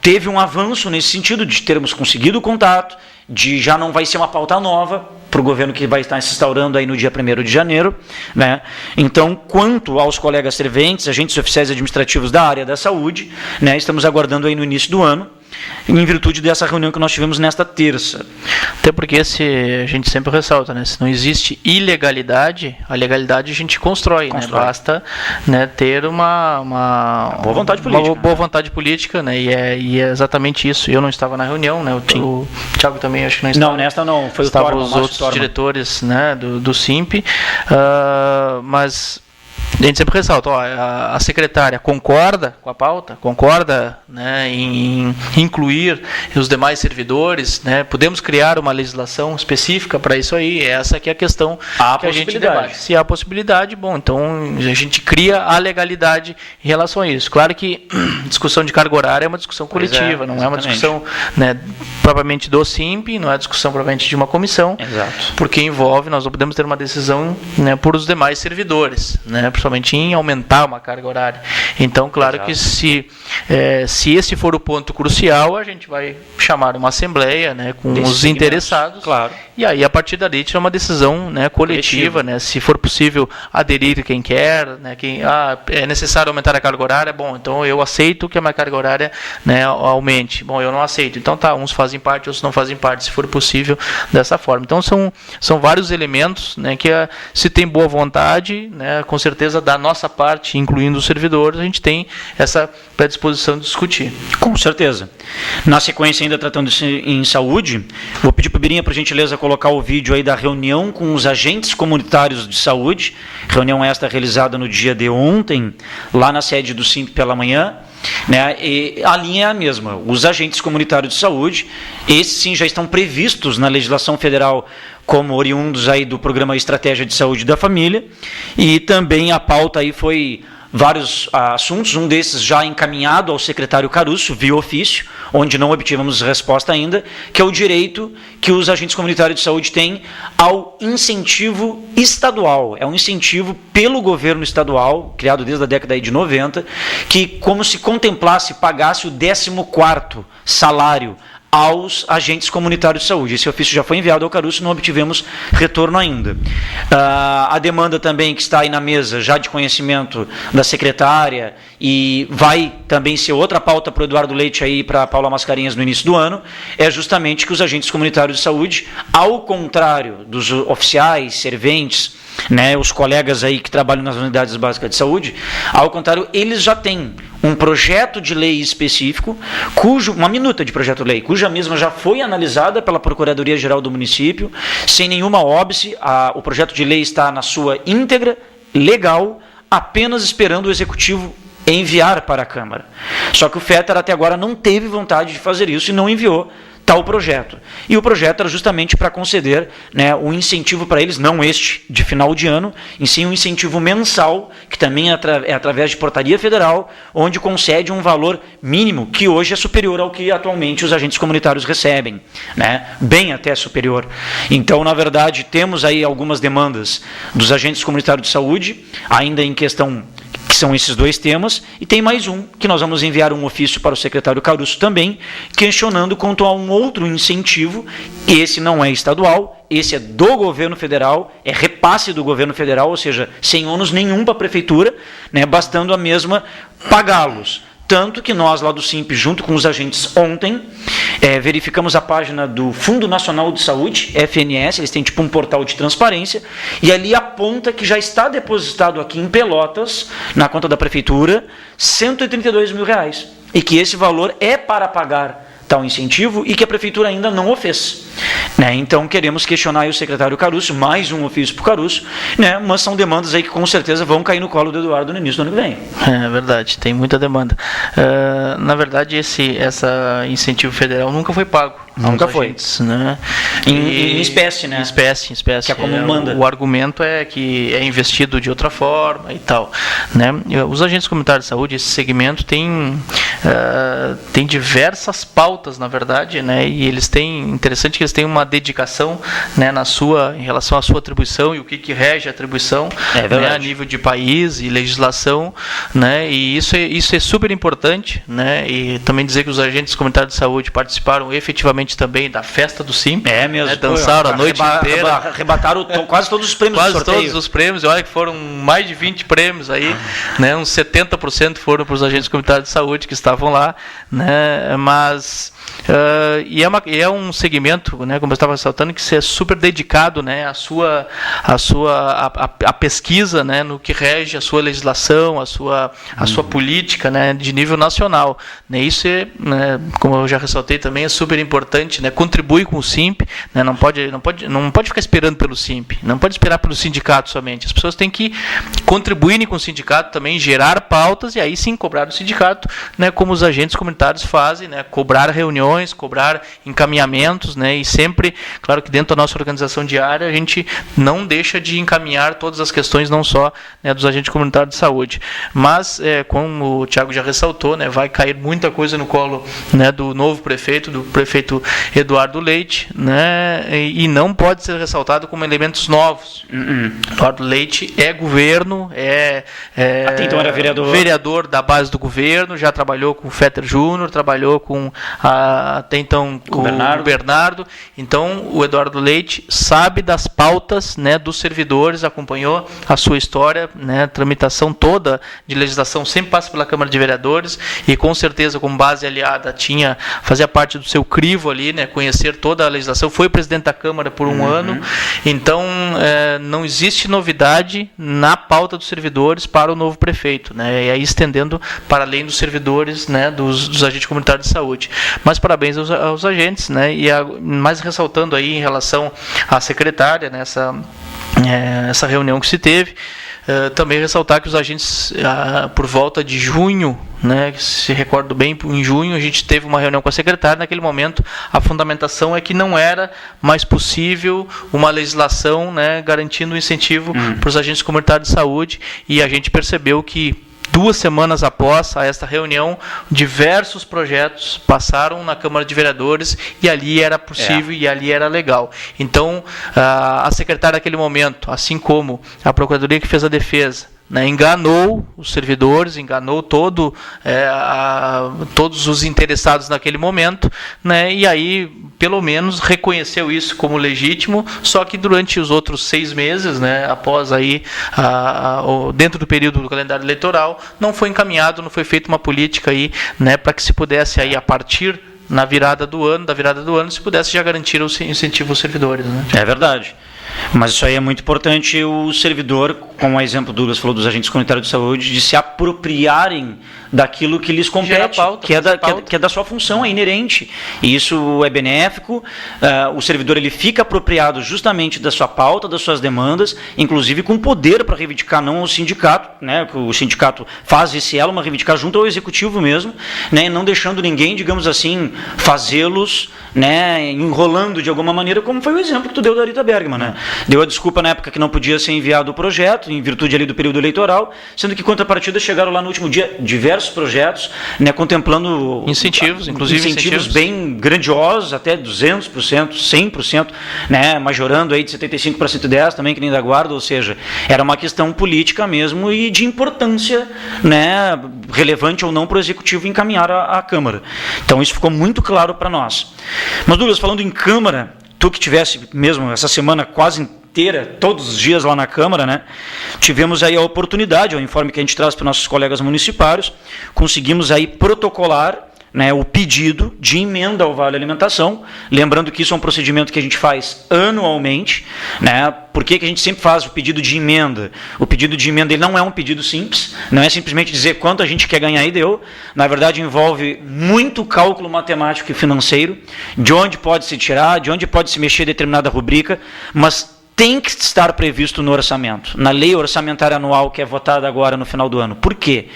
teve um avanço nesse sentido de termos conseguido o contato, de já não vai ser uma pauta nova para o governo que vai estar se instaurando aí no dia 1º de janeiro. Né? Então, quanto aos colegas serventes, agentes oficiais administrativos da área da saúde, né, estamos aguardando aí no início do ano, em virtude dessa reunião que nós tivemos nesta terça. Até porque a gente sempre ressalta, né? Se não existe ilegalidade, a legalidade a gente constrói. Né? Basta, né, ter uma boa vontade política. Uma boa vontade política, né? E é exatamente isso. Eu não estava na reunião, né? O Thiago também acho que não estava. Não, nesta não. Foi Estavam os outros diretores, né, do SIMP, mas a gente sempre ressalta, a secretária concorda com a pauta, concorda, né, em incluir os demais servidores, né, podemos criar uma legislação específica para isso aí, essa que é a questão que a gente debate. Se há possibilidade, bom, então a gente cria a legalidade em relação a isso. Claro que discussão de carga horária é uma discussão coletiva, não é uma discussão, né, propriamente do SIMP, não é discussão propriamente de uma comissão, exato, porque envolve, nós não podemos ter uma decisão, né, por os demais servidores, né, principalmente em aumentar uma carga horária. Então, claro, exato, que se esse for o ponto crucial, a gente vai chamar uma assembleia, né, com os interessados, claro, e aí a partir dali tirar uma decisão, né, coletiva, né, se for possível aderir quem quer, né, é necessário aumentar a carga horária, bom, então eu aceito que a minha carga horária, né, aumente, bom, eu não aceito, então tá, uns fazem parte, outros não fazem parte, se for possível dessa forma. Então são vários elementos, né, que se tem boa vontade, né, com certeza da nossa parte, incluindo os servidores, a gente tem essa predisposição de discutir. Com certeza. Na sequência, ainda tratando em saúde, vou pedir para o Birinha, por gentileza, colocar o vídeo aí da reunião com os agentes comunitários de saúde, reunião esta realizada no dia de ontem, lá na sede do SIMP pela manhã. Né? E a linha é a mesma, os agentes comunitários de saúde, esses sim já estão previstos na legislação federal como oriundos aí do Programa Estratégia de Saúde da Família, e também a pauta aí foi vários assuntos, um desses já encaminhado ao secretário Caruso, via ofício, onde não obtivemos resposta ainda, que é o direito que os agentes comunitários de saúde têm ao incentivo estadual. É um incentivo pelo governo estadual, criado desde a década aí de 90, que como se contemplasse, pagasse o 14º salário aos agentes comunitários de saúde. Esse ofício já foi enviado ao Caruso, não obtivemos retorno ainda. A demanda também que está aí na mesa, já de conhecimento da secretária, e vai também ser outra pauta para o Eduardo Leite aí, para a Paula Mascarenhas no início do ano, é justamente que os agentes comunitários de saúde, ao contrário dos oficiais, serventes, né, os colegas aí que trabalham nas unidades básicas de saúde, ao contrário, eles já têm um projeto de lei específico, uma minuta de projeto de lei, cuja mesma já foi analisada pela Procuradoria-Geral do município, sem nenhuma óbice, o projeto de lei está na sua íntegra, legal, apenas esperando o Executivo enviar para a Câmara. Só que o FETER até agora não teve vontade de fazer isso e não enviou, tal projeto. E o projeto era justamente para conceder, né, um incentivo para eles, não este de final de ano, em sim um incentivo mensal, que também é através de portaria federal, onde concede um valor mínimo, que hoje é superior ao que atualmente os agentes comunitários recebem, né, bem até superior. Então, na verdade, temos aí algumas demandas dos agentes comunitários de saúde, ainda em questão, que são esses dois temas, e tem mais um, que nós vamos enviar um ofício para o secretário Caruso também, questionando quanto a um outro incentivo, esse não é estadual, esse é do governo federal, é repasse do governo federal, ou seja, sem ônus nenhum para a prefeitura, né, bastando a mesma pagá-los. Tanto que nós, lá do SIMP, junto com os agentes ontem, verificamos a página do Fundo Nacional de Saúde, FNS, eles têm tipo um portal de transparência, e ali aponta que já está depositado aqui em Pelotas, na conta da prefeitura, R$132 mil, e que esse valor é para pagar tal incentivo e que a prefeitura ainda não o fez. Né? Então, queremos questionar aí o secretário Caruso, mais um ofício para o Caruso, né? Mas são demandas aí que com certeza vão cair no colo do Eduardo no início do ano que vem. É verdade, tem muita demanda. Na verdade, esse incentivo federal nunca foi pago. Nunca foi. Agentes, né? Em espécie, né? Em espécie. Que é como manda. O argumento é que é investido de outra forma e tal. Né? Os agentes comunitários de saúde, esse segmento, tem diversas pautas, na verdade, né? E eles têm, interessante que eles têm uma dedicação, né, em relação à sua atribuição e o que rege a atribuição, né, a nível de país e legislação, né? E isso é super importante, né? E também dizer que os agentes comunitários de saúde participaram efetivamente também da festa do SIMP. É mesmo. Né? Dançaram a noite inteira. Arrebataram quase todos os prêmios do sorteio. Quase todos os prêmios. Olha que foram mais de 20 prêmios aí. Né? Uns 70% foram para os agentes comunitários de saúde que estavam lá. Né? Mas... é um segmento, né, como eu estava ressaltando, que é super dedicado, né, à sua pesquisa, né, no que rege a sua legislação, a sua política, né, de nível nacional. Né, isso é, né, como eu já ressaltei também, é super importante, né, contribui com o SIMP, né, não pode ficar esperando pelo SIMP, não pode esperar pelo sindicato somente. As pessoas têm que contribuírem com o sindicato também, gerar pautas e aí sim cobrar do sindicato, né, como os agentes comunitários fazem, né, cobrar reuniões, cobrar encaminhamentos, né, e sempre, claro que dentro da nossa organização diária, a gente não deixa de encaminhar todas as questões, não só, né, dos agentes comunitários de saúde. Mas, como o Thiago já ressaltou, né, vai cair muita coisa no colo, né, do novo prefeito, do prefeito Eduardo Leite, né, e não pode ser ressaltado como elementos novos. Eduardo Leite é governo, até então era vereador da base do governo, já trabalhou com o Fetter Júnior, trabalhou com até então o Bernardo. Então o Eduardo Leite sabe das pautas, né, dos servidores, acompanhou a sua história, né, a tramitação toda de legislação sempre passa pela Câmara de Vereadores e com certeza como base aliada fazia parte do seu crivo ali, né, conhecer toda a legislação, foi presidente da Câmara por um ano, então não existe novidade na pauta dos servidores para o novo prefeito, né, e aí estendendo para além dos servidores, né, dos agentes comunitários de saúde. Mas parabéns aos agentes, né? E mais ressaltando aí em relação à secretária, né, essa reunião que se teve, também ressaltar que os agentes, por volta de junho, né, se recordo bem, em junho a gente teve uma reunião com a secretária. Naquele momento a fundamentação é que não era mais possível uma legislação, né, garantindo o incentivo para os agentes comunitários de saúde, e a gente percebeu que 2 semanas após esta reunião, diversos projetos passaram na Câmara de Vereadores e ali era possível e ali era legal. Então, a secretária naquele momento, assim como a Procuradoria que fez a defesa, né, enganou os servidores, enganou todos os interessados naquele momento, né, e aí pelo menos reconheceu isso como legítimo, só que durante os outros 6 meses, né, após aí, dentro do período do calendário eleitoral, não foi encaminhado, não foi feita uma política aí, né, para que se pudesse aí, a partir da virada do ano, se pudesse já garantir o incentivo aos servidores. Né? É verdade. Mas isso aí é muito importante, o servidor, como o exemplo do Douglas falou dos agentes comunitários de saúde, de se apropriarem daquilo que lhes compete, pauta, que é da sua função, é inerente. E isso é benéfico, o servidor ele fica apropriado justamente da sua pauta, das suas demandas, inclusive com poder para reivindicar, não ao sindicato, né, o sindicato faz esse elo, mas reivindicar junto ao executivo mesmo, né, não deixando ninguém, digamos assim, fazê-los, né, enrolando de alguma maneira, como foi o exemplo que tu deu da Rita Bergman, né? Deu a desculpa na época que não podia ser enviado o projeto, em virtude ali do período eleitoral, sendo que contrapartida chegaram lá no último dia diversos projetos, né, contemplando incentivos, inclusive incentivos bem grandiosos, até 200%, 100%, né, majorando aí de 75 para 110 também, que nem da guarda, ou seja, era uma questão política mesmo e de importância, né, relevante ou não para o executivo encaminhar à Câmara. Então isso ficou muito claro para nós. Mas, Douglas, falando em Câmara, tu que tivesse mesmo essa semana quase inteira, todos os dias lá na Câmara, né, tivemos aí a oportunidade, o informe que a gente traz para os nossos colegas municipários, conseguimos aí protocolar, né, o pedido de emenda ao Vale Alimentação, lembrando que isso é um procedimento que a gente faz anualmente, né. Por que a gente sempre faz o pedido de emenda? O pedido de emenda ele não é um pedido simples, não é simplesmente dizer quanto a gente quer ganhar e deu, na verdade envolve muito cálculo matemático e financeiro, de onde pode se tirar, de onde pode se mexer determinada rubrica, mas tem que estar previsto no orçamento, na lei orçamentária anual que é votada agora no final do ano. Por quê?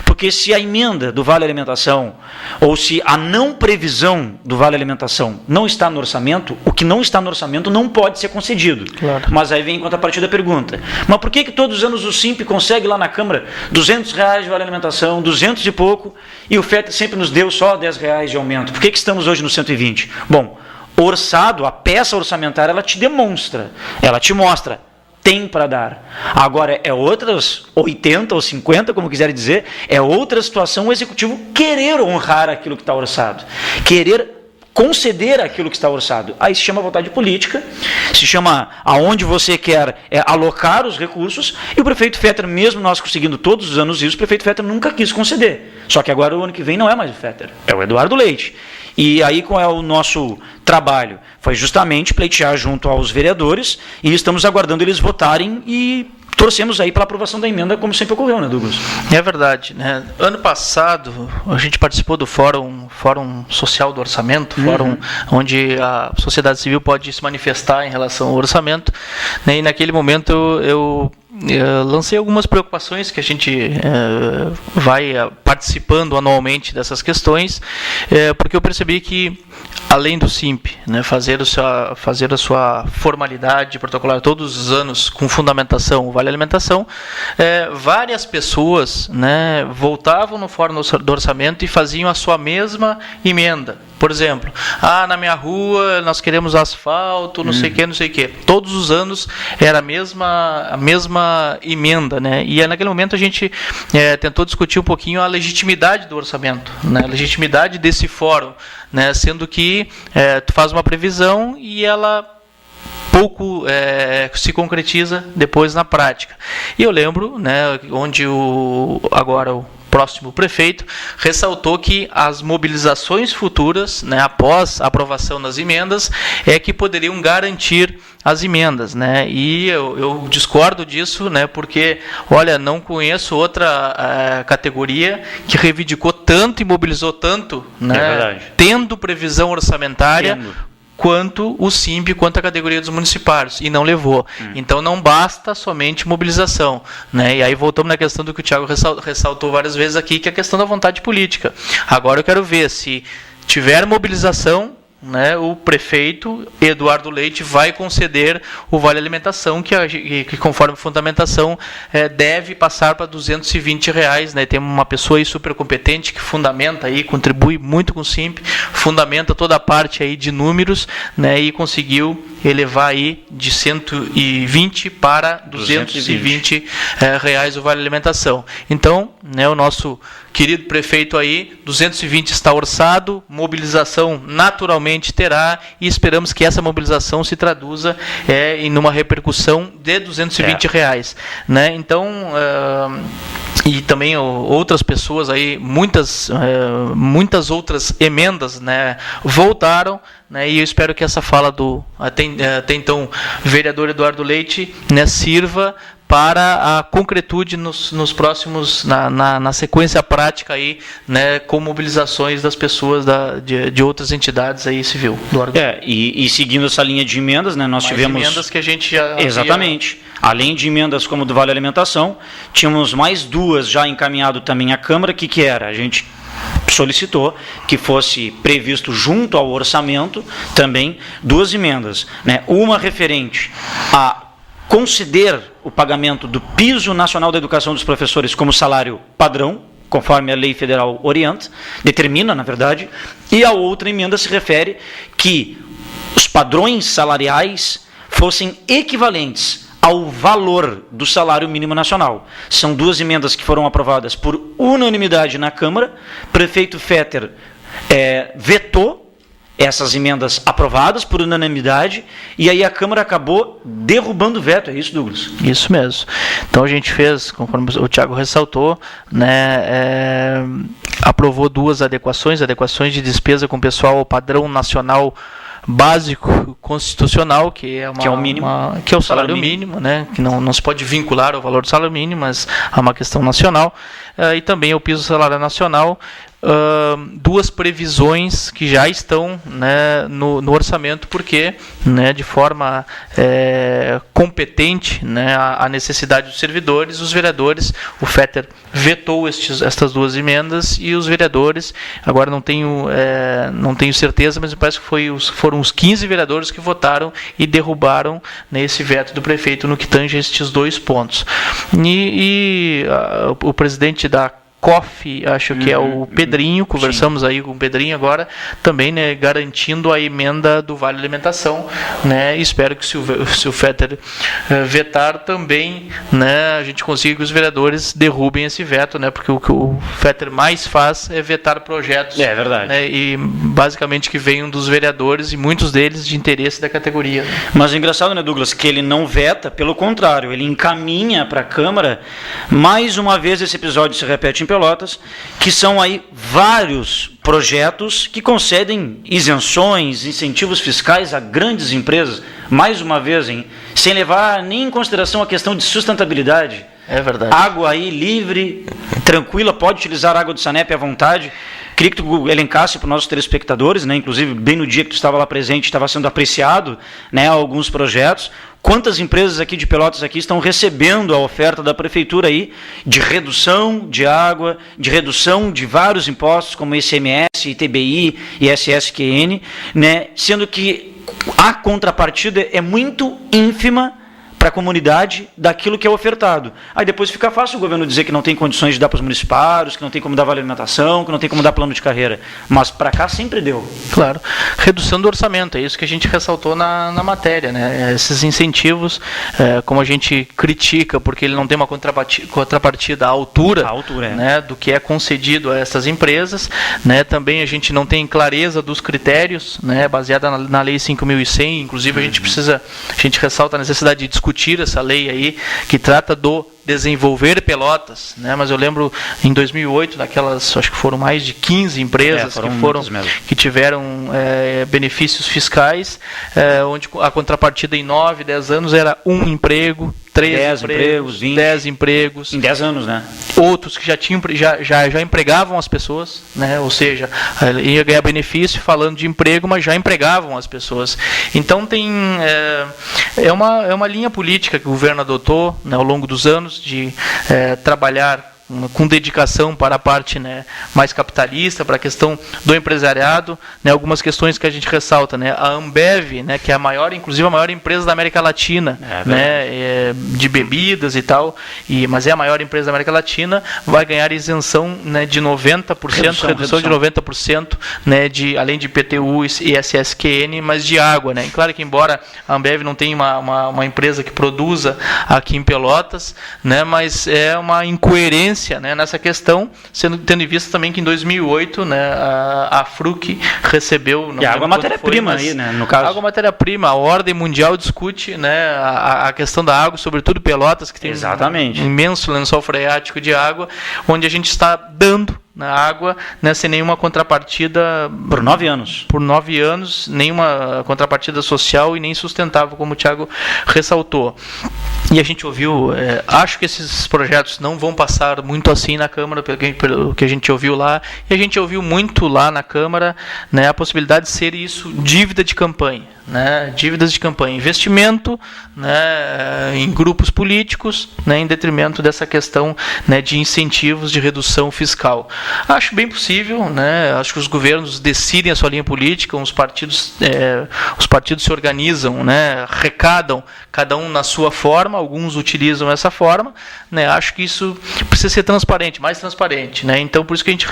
Porque se a emenda do Vale Alimentação, ou se a não previsão do Vale Alimentação não está no orçamento, o que não está no orçamento não pode ser concedido. Claro. Mas aí vem em contrapartida a pergunta, mas por que todos os anos o SIMP consegue lá na Câmara R$200 de Vale Alimentação, 200 e pouco, e o FET sempre nos deu só R$10 de aumento? Por que estamos hoje no 120? Bom, orçado, a peça orçamentária, ela te demonstra, ela te mostra, tem para dar. Agora, é outras 80 ou 50, como quiser dizer, é outra situação o executivo querer honrar aquilo que está orçado, querer conceder aquilo que está orçado. Aí se chama vontade política, se chama aonde você quer alocar os recursos, e o prefeito Fetter, mesmo nós conseguindo todos os anos isso, o prefeito Fetter nunca quis conceder. Só que agora o ano que vem não é mais o Fetter, é o Eduardo Leite. E aí qual é o nosso trabalho? Foi justamente pleitear junto aos vereadores, e estamos aguardando eles votarem e torcemos aí pela aprovação da emenda, como sempre ocorreu, né, Douglas? É verdade, né? Ano passado a gente participou do Fórum Social do Orçamento, fórum onde a sociedade civil pode se manifestar em relação ao orçamento, né? E naquele momento eu lancei algumas preocupações que a gente vai participando anualmente dessas questões, porque eu percebi que, além do SIMP, né, fazer a sua formalidade protocolar todos os anos com fundamentação, o Vale Alimentação, várias pessoas, né, voltavam no fórum do orçamento e faziam a sua mesma emenda. Por exemplo, na minha rua nós queremos asfalto, não sei o que. Todos os anos era a mesma emenda, né? E naquele momento a gente tentou discutir um pouquinho a legitimidade do orçamento, né? A legitimidade desse fórum, né? Sendo que tu faz uma previsão e ela pouco se concretiza depois na prática. E eu lembro, né, onde agora o próximo prefeito ressaltou que as mobilizações futuras, né, após a aprovação das emendas, que poderiam garantir as emendas, né? E eu discordo disso, né, porque, olha, não conheço outra categoria que reivindicou tanto e mobilizou tanto, né, tendo previsão orçamentária, quanto o SIMP, quanto a categoria dos municipários, e não levou. Então não basta somente mobilização, né? E aí voltamos na questão do que o Thiago ressaltou várias vezes aqui, que é a questão da vontade política. Agora eu quero ver se tiver mobilização, né, o prefeito Eduardo Leite vai conceder o Vale Alimentação, que conforme a fundamentação deve passar para R$220, né? Tem uma pessoa aí super competente que fundamenta aí, contribui muito com o SIMP, fundamenta toda a parte aí de números, né, e conseguiu elevar aí de 120 para R$220 o Vale Alimentação. Então, né, o nosso querido prefeito aí, 220 está orçado, mobilização naturalmente terá, e esperamos que essa mobilização se traduza em uma repercussão de R$220, né? Então, e também outras pessoas aí, muitas outras emendas, né, voltaram, né, e eu espero que essa fala do até então vereador Eduardo Leite, né, sirva para a concretude nos próximos, na sequência prática aí, né, com mobilizações das pessoas de outras entidades aí civil. E seguindo essa linha de emendas, né, nós tivemos emendas que a gente já exatamente. Além de emendas como do Vale Alimentação, tínhamos mais duas já encaminhado também à Câmara, que era, a gente solicitou que fosse previsto junto ao orçamento também duas emendas, né, uma referente a conceder o pagamento do piso nacional da educação dos professores como salário padrão, conforme a lei federal orienta, determina, na verdade, e a outra emenda se refere que os padrões salariais fossem equivalentes ao valor do salário mínimo nacional. São duas emendas que foram aprovadas por unanimidade na Câmara. Prefeito Fetter vetou essas emendas aprovadas por unanimidade, e aí a Câmara acabou derrubando o veto, é isso, Douglas? Isso mesmo. Então a gente fez, conforme o Thiago ressaltou, né, aprovou duas adequações de despesa com pessoal ao padrão nacional básico constitucional, que é o mínimo, que é o salário mínimo, né, que não se pode vincular ao valor do salário mínimo, mas é uma questão nacional, e também o piso salário nacional. Duas previsões que já estão, né, no orçamento, porque, né, de forma competente, né, a necessidade dos servidores, os vereadores, o Fetter vetou estas duas emendas, e os vereadores, agora não tenho certeza, mas me parece que foram os 15 vereadores que votaram e derrubaram, né, esse veto do prefeito no que tange estes dois pontos. O presidente da COF, acho que é o Pedrinho, conversamos aí com o Pedrinho agora, também, né, garantindo a emenda do Vale Alimentação, né, espero que se o Fetter vetar também, né, a gente consiga que os vereadores derrubem esse veto, né, porque o que o Fetter mais faz é vetar projetos, é verdade, né, e basicamente que venham dos vereadores, e muitos deles de interesse da categoria. Mas o engraçado, né, Douglas, que ele não veta, pelo contrário, ele encaminha para a Câmara. Mais uma vez esse episódio se repete em Pelotas, que são aí vários projetos que concedem isenções, incentivos fiscais a grandes empresas, mais uma vez, sem levar nem em consideração a questão de sustentabilidade. É verdade. Água aí livre, tranquila, pode utilizar a água do Sanep à vontade. Queria que tu elencasse para os nossos telespectadores, né, inclusive bem no dia que tu estava lá presente, estava sendo apreciado, né, alguns projetos. Quantas empresas aqui de Pelotas aqui estão recebendo a oferta da prefeitura aí de redução de água, de redução de vários impostos como ICMS, ITBI e SSQN, né, sendo que a contrapartida é muito ínfima para a comunidade daquilo que é ofertado. Aí depois fica fácil o governo dizer que não tem condições de dar para os municipários, que não tem como dar vale alimentação, que não tem como dar plano de carreira. Mas para cá sempre deu. Claro. Redução do orçamento, é isso que a gente ressaltou na matéria, né? Esses incentivos, como a gente critica, porque ele não tem uma contrapartida à altura, né, do que é concedido a essas empresas, né? Também a gente não tem clareza dos critérios, né, baseada na Lei 5.100, inclusive a gente ressalta a necessidade de discutir essa lei aí, que trata do desenvolver Pelotas, né? Mas eu lembro em 2008, acho que foram mais de 15 empresas que tiveram benefícios fiscais, onde a contrapartida em 9, 10 anos era um emprego, 10 empregos, 20, 10 empregos. Em 10 anos, né? Outros que já empregavam as pessoas, né? Ou seja, ia ganhar benefício falando de emprego, mas já empregavam as pessoas. Então é uma linha política que o governo adotou, né, ao longo dos anos, de trabalhar com dedicação para a parte, né, mais capitalista, para a questão do empresariado, né, algumas questões que a gente ressalta, né, a Ambev, né, que é inclusive a maior empresa da América Latina, né, de bebidas e tal, mas é a maior empresa da América Latina, vai ganhar isenção, né, de 90%, redução de 90%, né, além de IPTU e SSQN, mas de água, né. E claro que embora a Ambev não tenha uma empresa que produza aqui em Pelotas, né, mas é uma incoerência incoerência, né, nessa questão, tendo em vista também que em 2008, né, a FRUC recebeu... E a água é matéria-prima aí, né, no caso. A água é matéria-prima, a ordem mundial discute, né, a questão da água, sobretudo Pelotas, que tem Exatamente. um imenso lençol freático de água, onde a gente está dando na água, né, sem nenhuma contrapartida... Por 9 anos. Por 9 anos, nenhuma contrapartida social e nem sustentável, como o Thiago ressaltou. E a gente ouviu, acho que esses projetos não vão passar muito assim na Câmara, pelo que a gente ouviu lá, e a gente ouviu muito lá na Câmara, né, a possibilidade de ser isso dívida de campanha. Né, dívidas de campanha, investimento, né, em grupos políticos, né, em detrimento dessa questão, né, de incentivos de redução fiscal. Acho bem possível, né, acho que os governos decidem a sua linha política, os partidos se organizam, né, arrecadam, cada um na sua forma, alguns utilizam essa forma, né, acho que isso precisa ser transparente, mais transparente. Né, então, por isso que a gente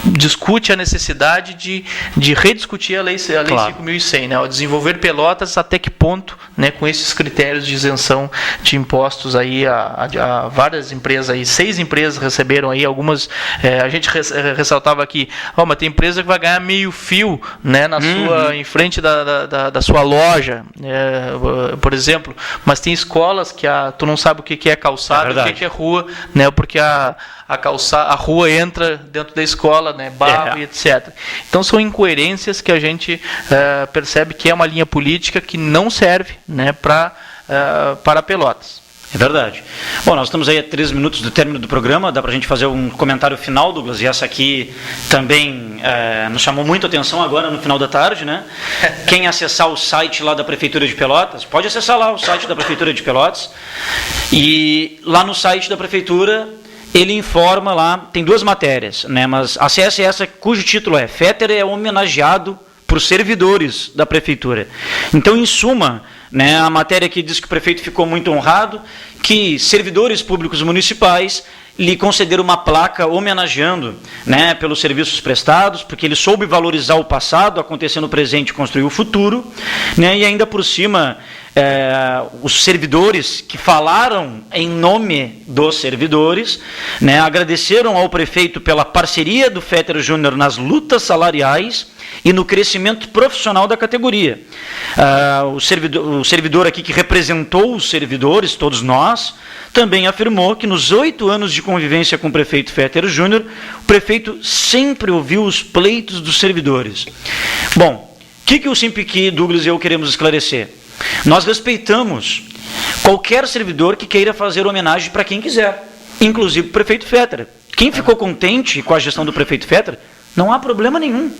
discute a necessidade de rediscutir a lei Claro. 5.100, né? O desenvolver Pelotas até que ponto, né, com esses critérios de isenção de impostos aí a várias empresas aí, 6 empresas receberam aí, algumas a gente ressaltava aqui, mas tem empresa que vai ganhar meio fio, né, na sua, em frente da sua loja, por exemplo, mas tem escolas que tu não sabe o que é calçada, o que é rua, né, porque a rua entra dentro da escola, né, barro e etc. Então são incoerências que a gente percebe que é uma linha política que não serve, né, para Pelotas. É verdade. Bom, nós estamos aí a 3 minutos do término do programa, dá para a gente fazer um comentário final, Douglas, e essa aqui também nos chamou muito a atenção agora no final da tarde, né? Quem acessar o site lá da Prefeitura de Pelotas, pode acessar lá o site da Prefeitura de Pelotas, e lá no site da Prefeitura ele informa lá, tem 2 matérias, né? Mas acesse essa cujo título é Fetter é homenageado por servidores da Prefeitura. Então, em suma, né, a matéria que diz que o prefeito ficou muito honrado, que servidores públicos municipais lhe concederam uma placa homenageando, né, pelos serviços prestados, porque ele soube valorizar o passado, acontecer no presente e construir o futuro, né, e ainda por cima, os servidores que falaram em nome dos servidores, né, agradeceram ao prefeito pela parceria do Fetter Júnior nas lutas salariais e no crescimento profissional da categoria. O servidor aqui que representou os servidores, todos nós, também afirmou que nos 8 anos de convivência com o prefeito Fetter Júnior, o prefeito sempre ouviu os pleitos dos servidores. Bom, o que o Simpiqui, Douglas e eu queremos esclarecer? Nós respeitamos qualquer servidor que queira fazer homenagem para quem quiser, inclusive o prefeito Fetter. Quem ficou contente com a gestão do prefeito Fetter, não há problema nenhum.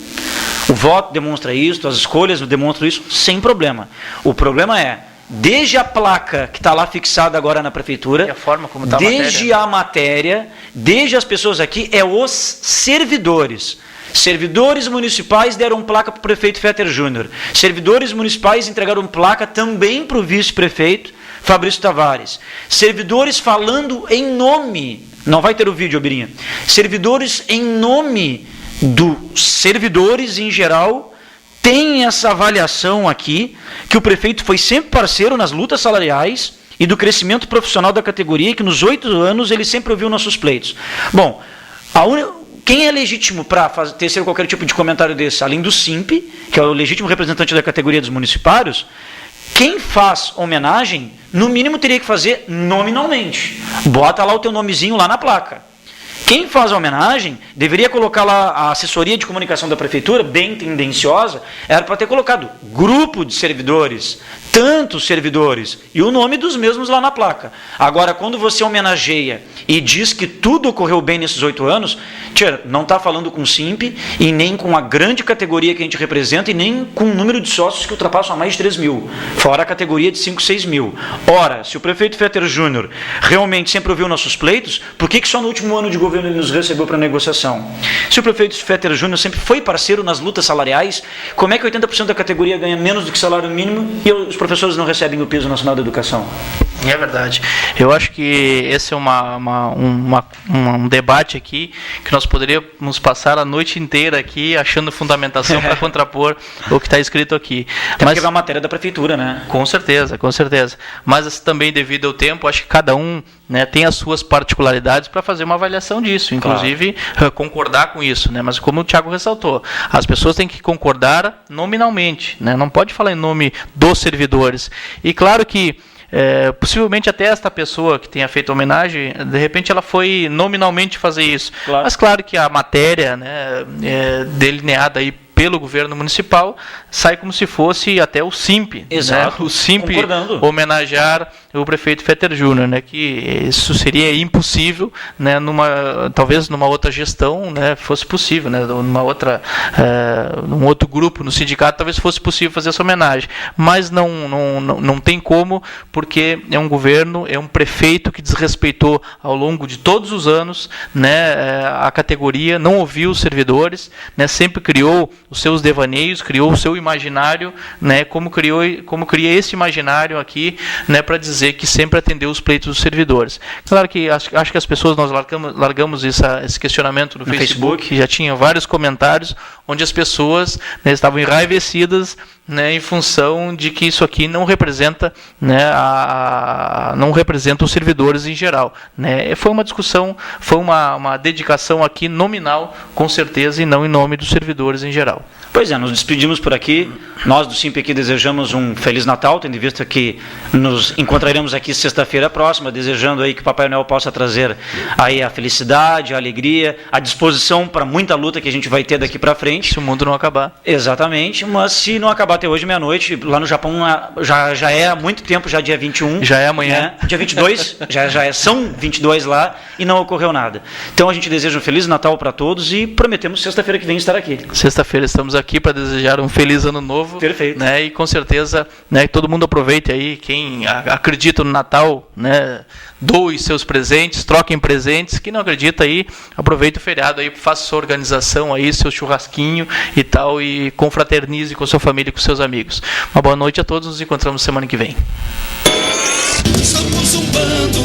O voto demonstra isso, as escolhas demonstram isso, sem problema. O problema é, desde a placa que está lá fixada agora na prefeitura, e a forma como tá desde a matéria, desde as pessoas aqui, os servidores. Servidores municipais deram placa para o prefeito Fetter Júnior. Servidores municipais entregaram placa também para o vice-prefeito Fabrício Tavares. Servidores falando em nome, não vai ter o vídeo, Birinha. Servidores em nome dos servidores em geral, tem essa avaliação aqui, que o prefeito foi sempre parceiro nas lutas salariais e do crescimento profissional da categoria, e que nos 8 anos ele sempre ouviu nossos pleitos. Bom, quem é legítimo para tecer qualquer tipo de comentário desse, além do Simp, que é o legítimo representante da categoria dos municipários, quem faz homenagem, no mínimo teria que fazer nominalmente. Bota lá o teu nomezinho lá na placa. Quem faz a homenagem, deveria colocar lá a assessoria de comunicação da prefeitura, bem tendenciosa, era para ter colocado grupo de servidores, tantos servidores, e o nome dos mesmos lá na placa. Agora, quando você homenageia e diz que tudo ocorreu bem nesses 8 anos, não está falando com o Simp, e nem com a grande categoria que a gente representa, e nem com o número de sócios que ultrapassam a mais de 3 mil, fora a categoria de 5, 6 mil. Ora, se o prefeito Fetter Júnior realmente sempre ouviu nossos pleitos, por que só no último ano de governo ele nos recebeu para negociação? Se o prefeito Fetter Júnior sempre foi parceiro nas lutas salariais, como é que 80% da categoria ganha menos do que salário mínimo e os professores não recebem o piso nacional da educação? É verdade. Eu acho que esse é um debate aqui que nós poderíamos passar a noite inteira aqui achando fundamentação para contrapor o que está escrito aqui. Mas é uma matéria da prefeitura, né? Com certeza, com certeza. Mas também devido ao tempo, acho que cada um né, tem as suas particularidades para fazer uma avaliação disso, inclusive concordar com isso, né? Mas como o Thiago ressaltou, as pessoas têm que concordar nominalmente, né? Não pode falar em nome dos servidores. E claro que possivelmente até esta pessoa que tenha feito a homenagem, de repente ela foi nominalmente fazer isso. Claro. Mas claro que a matéria, né, delineada aí pelo governo municipal, sai como se fosse até o SIMP. Exato. Né? O SIMP homenagear o prefeito Fetter Júnior, né? Que isso seria impossível, né? Talvez numa outra gestão, né? Fosse possível, né? Num outro grupo no sindicato talvez fosse possível fazer essa homenagem, mas não tem como, porque é um governo, é um prefeito que desrespeitou ao longo de todos os anos, né? A categoria, não ouviu os servidores, né? Sempre criou os seus devaneios, criou o seu imaginário, né, como cria esse imaginário aqui, né, para dizer que sempre atendeu os pleitos dos servidores. Claro que acho que as pessoas, nós largamos esse questionamento no Facebook, já tinha vários comentários onde as pessoas, né, estavam enraivecidas, né, em função de que isso aqui não representa, né, não representa os servidores em geral, né. Foi uma discussão, foi uma dedicação aqui nominal, com certeza, e não em nome dos servidores em geral. Pois é, nos despedimos por aqui. Nós do SIMP aqui desejamos um Feliz Natal, tendo em vista que nos encontraremos aqui sexta-feira próxima, desejando aí que o Papai Noel possa trazer aí a felicidade, a alegria, a disposição para muita luta que a gente vai ter daqui para frente. Se o mundo não acabar. Exatamente, mas se não acabar até hoje, meia-noite, lá no Japão já é há muito tempo, já dia 21. Já é amanhã. Né? Dia 22, são 22 lá e não ocorreu nada. Então a gente deseja um Feliz Natal para todos e prometemos sexta-feira que vem estar aqui. Sexta-feira estamos aqui para desejar um feliz ano novo. Perfeito. Né, e com certeza, né, que todo mundo aproveite aí, quem acredita no Natal, né, doe seus presentes, troquem presentes, quem não acredita aí, aproveite o feriado aí, faça sua organização aí, seu churrasquinho e tal, e confraternize com sua família e com seus amigos. Uma boa noite a todos, nos encontramos semana que vem. Somos um bando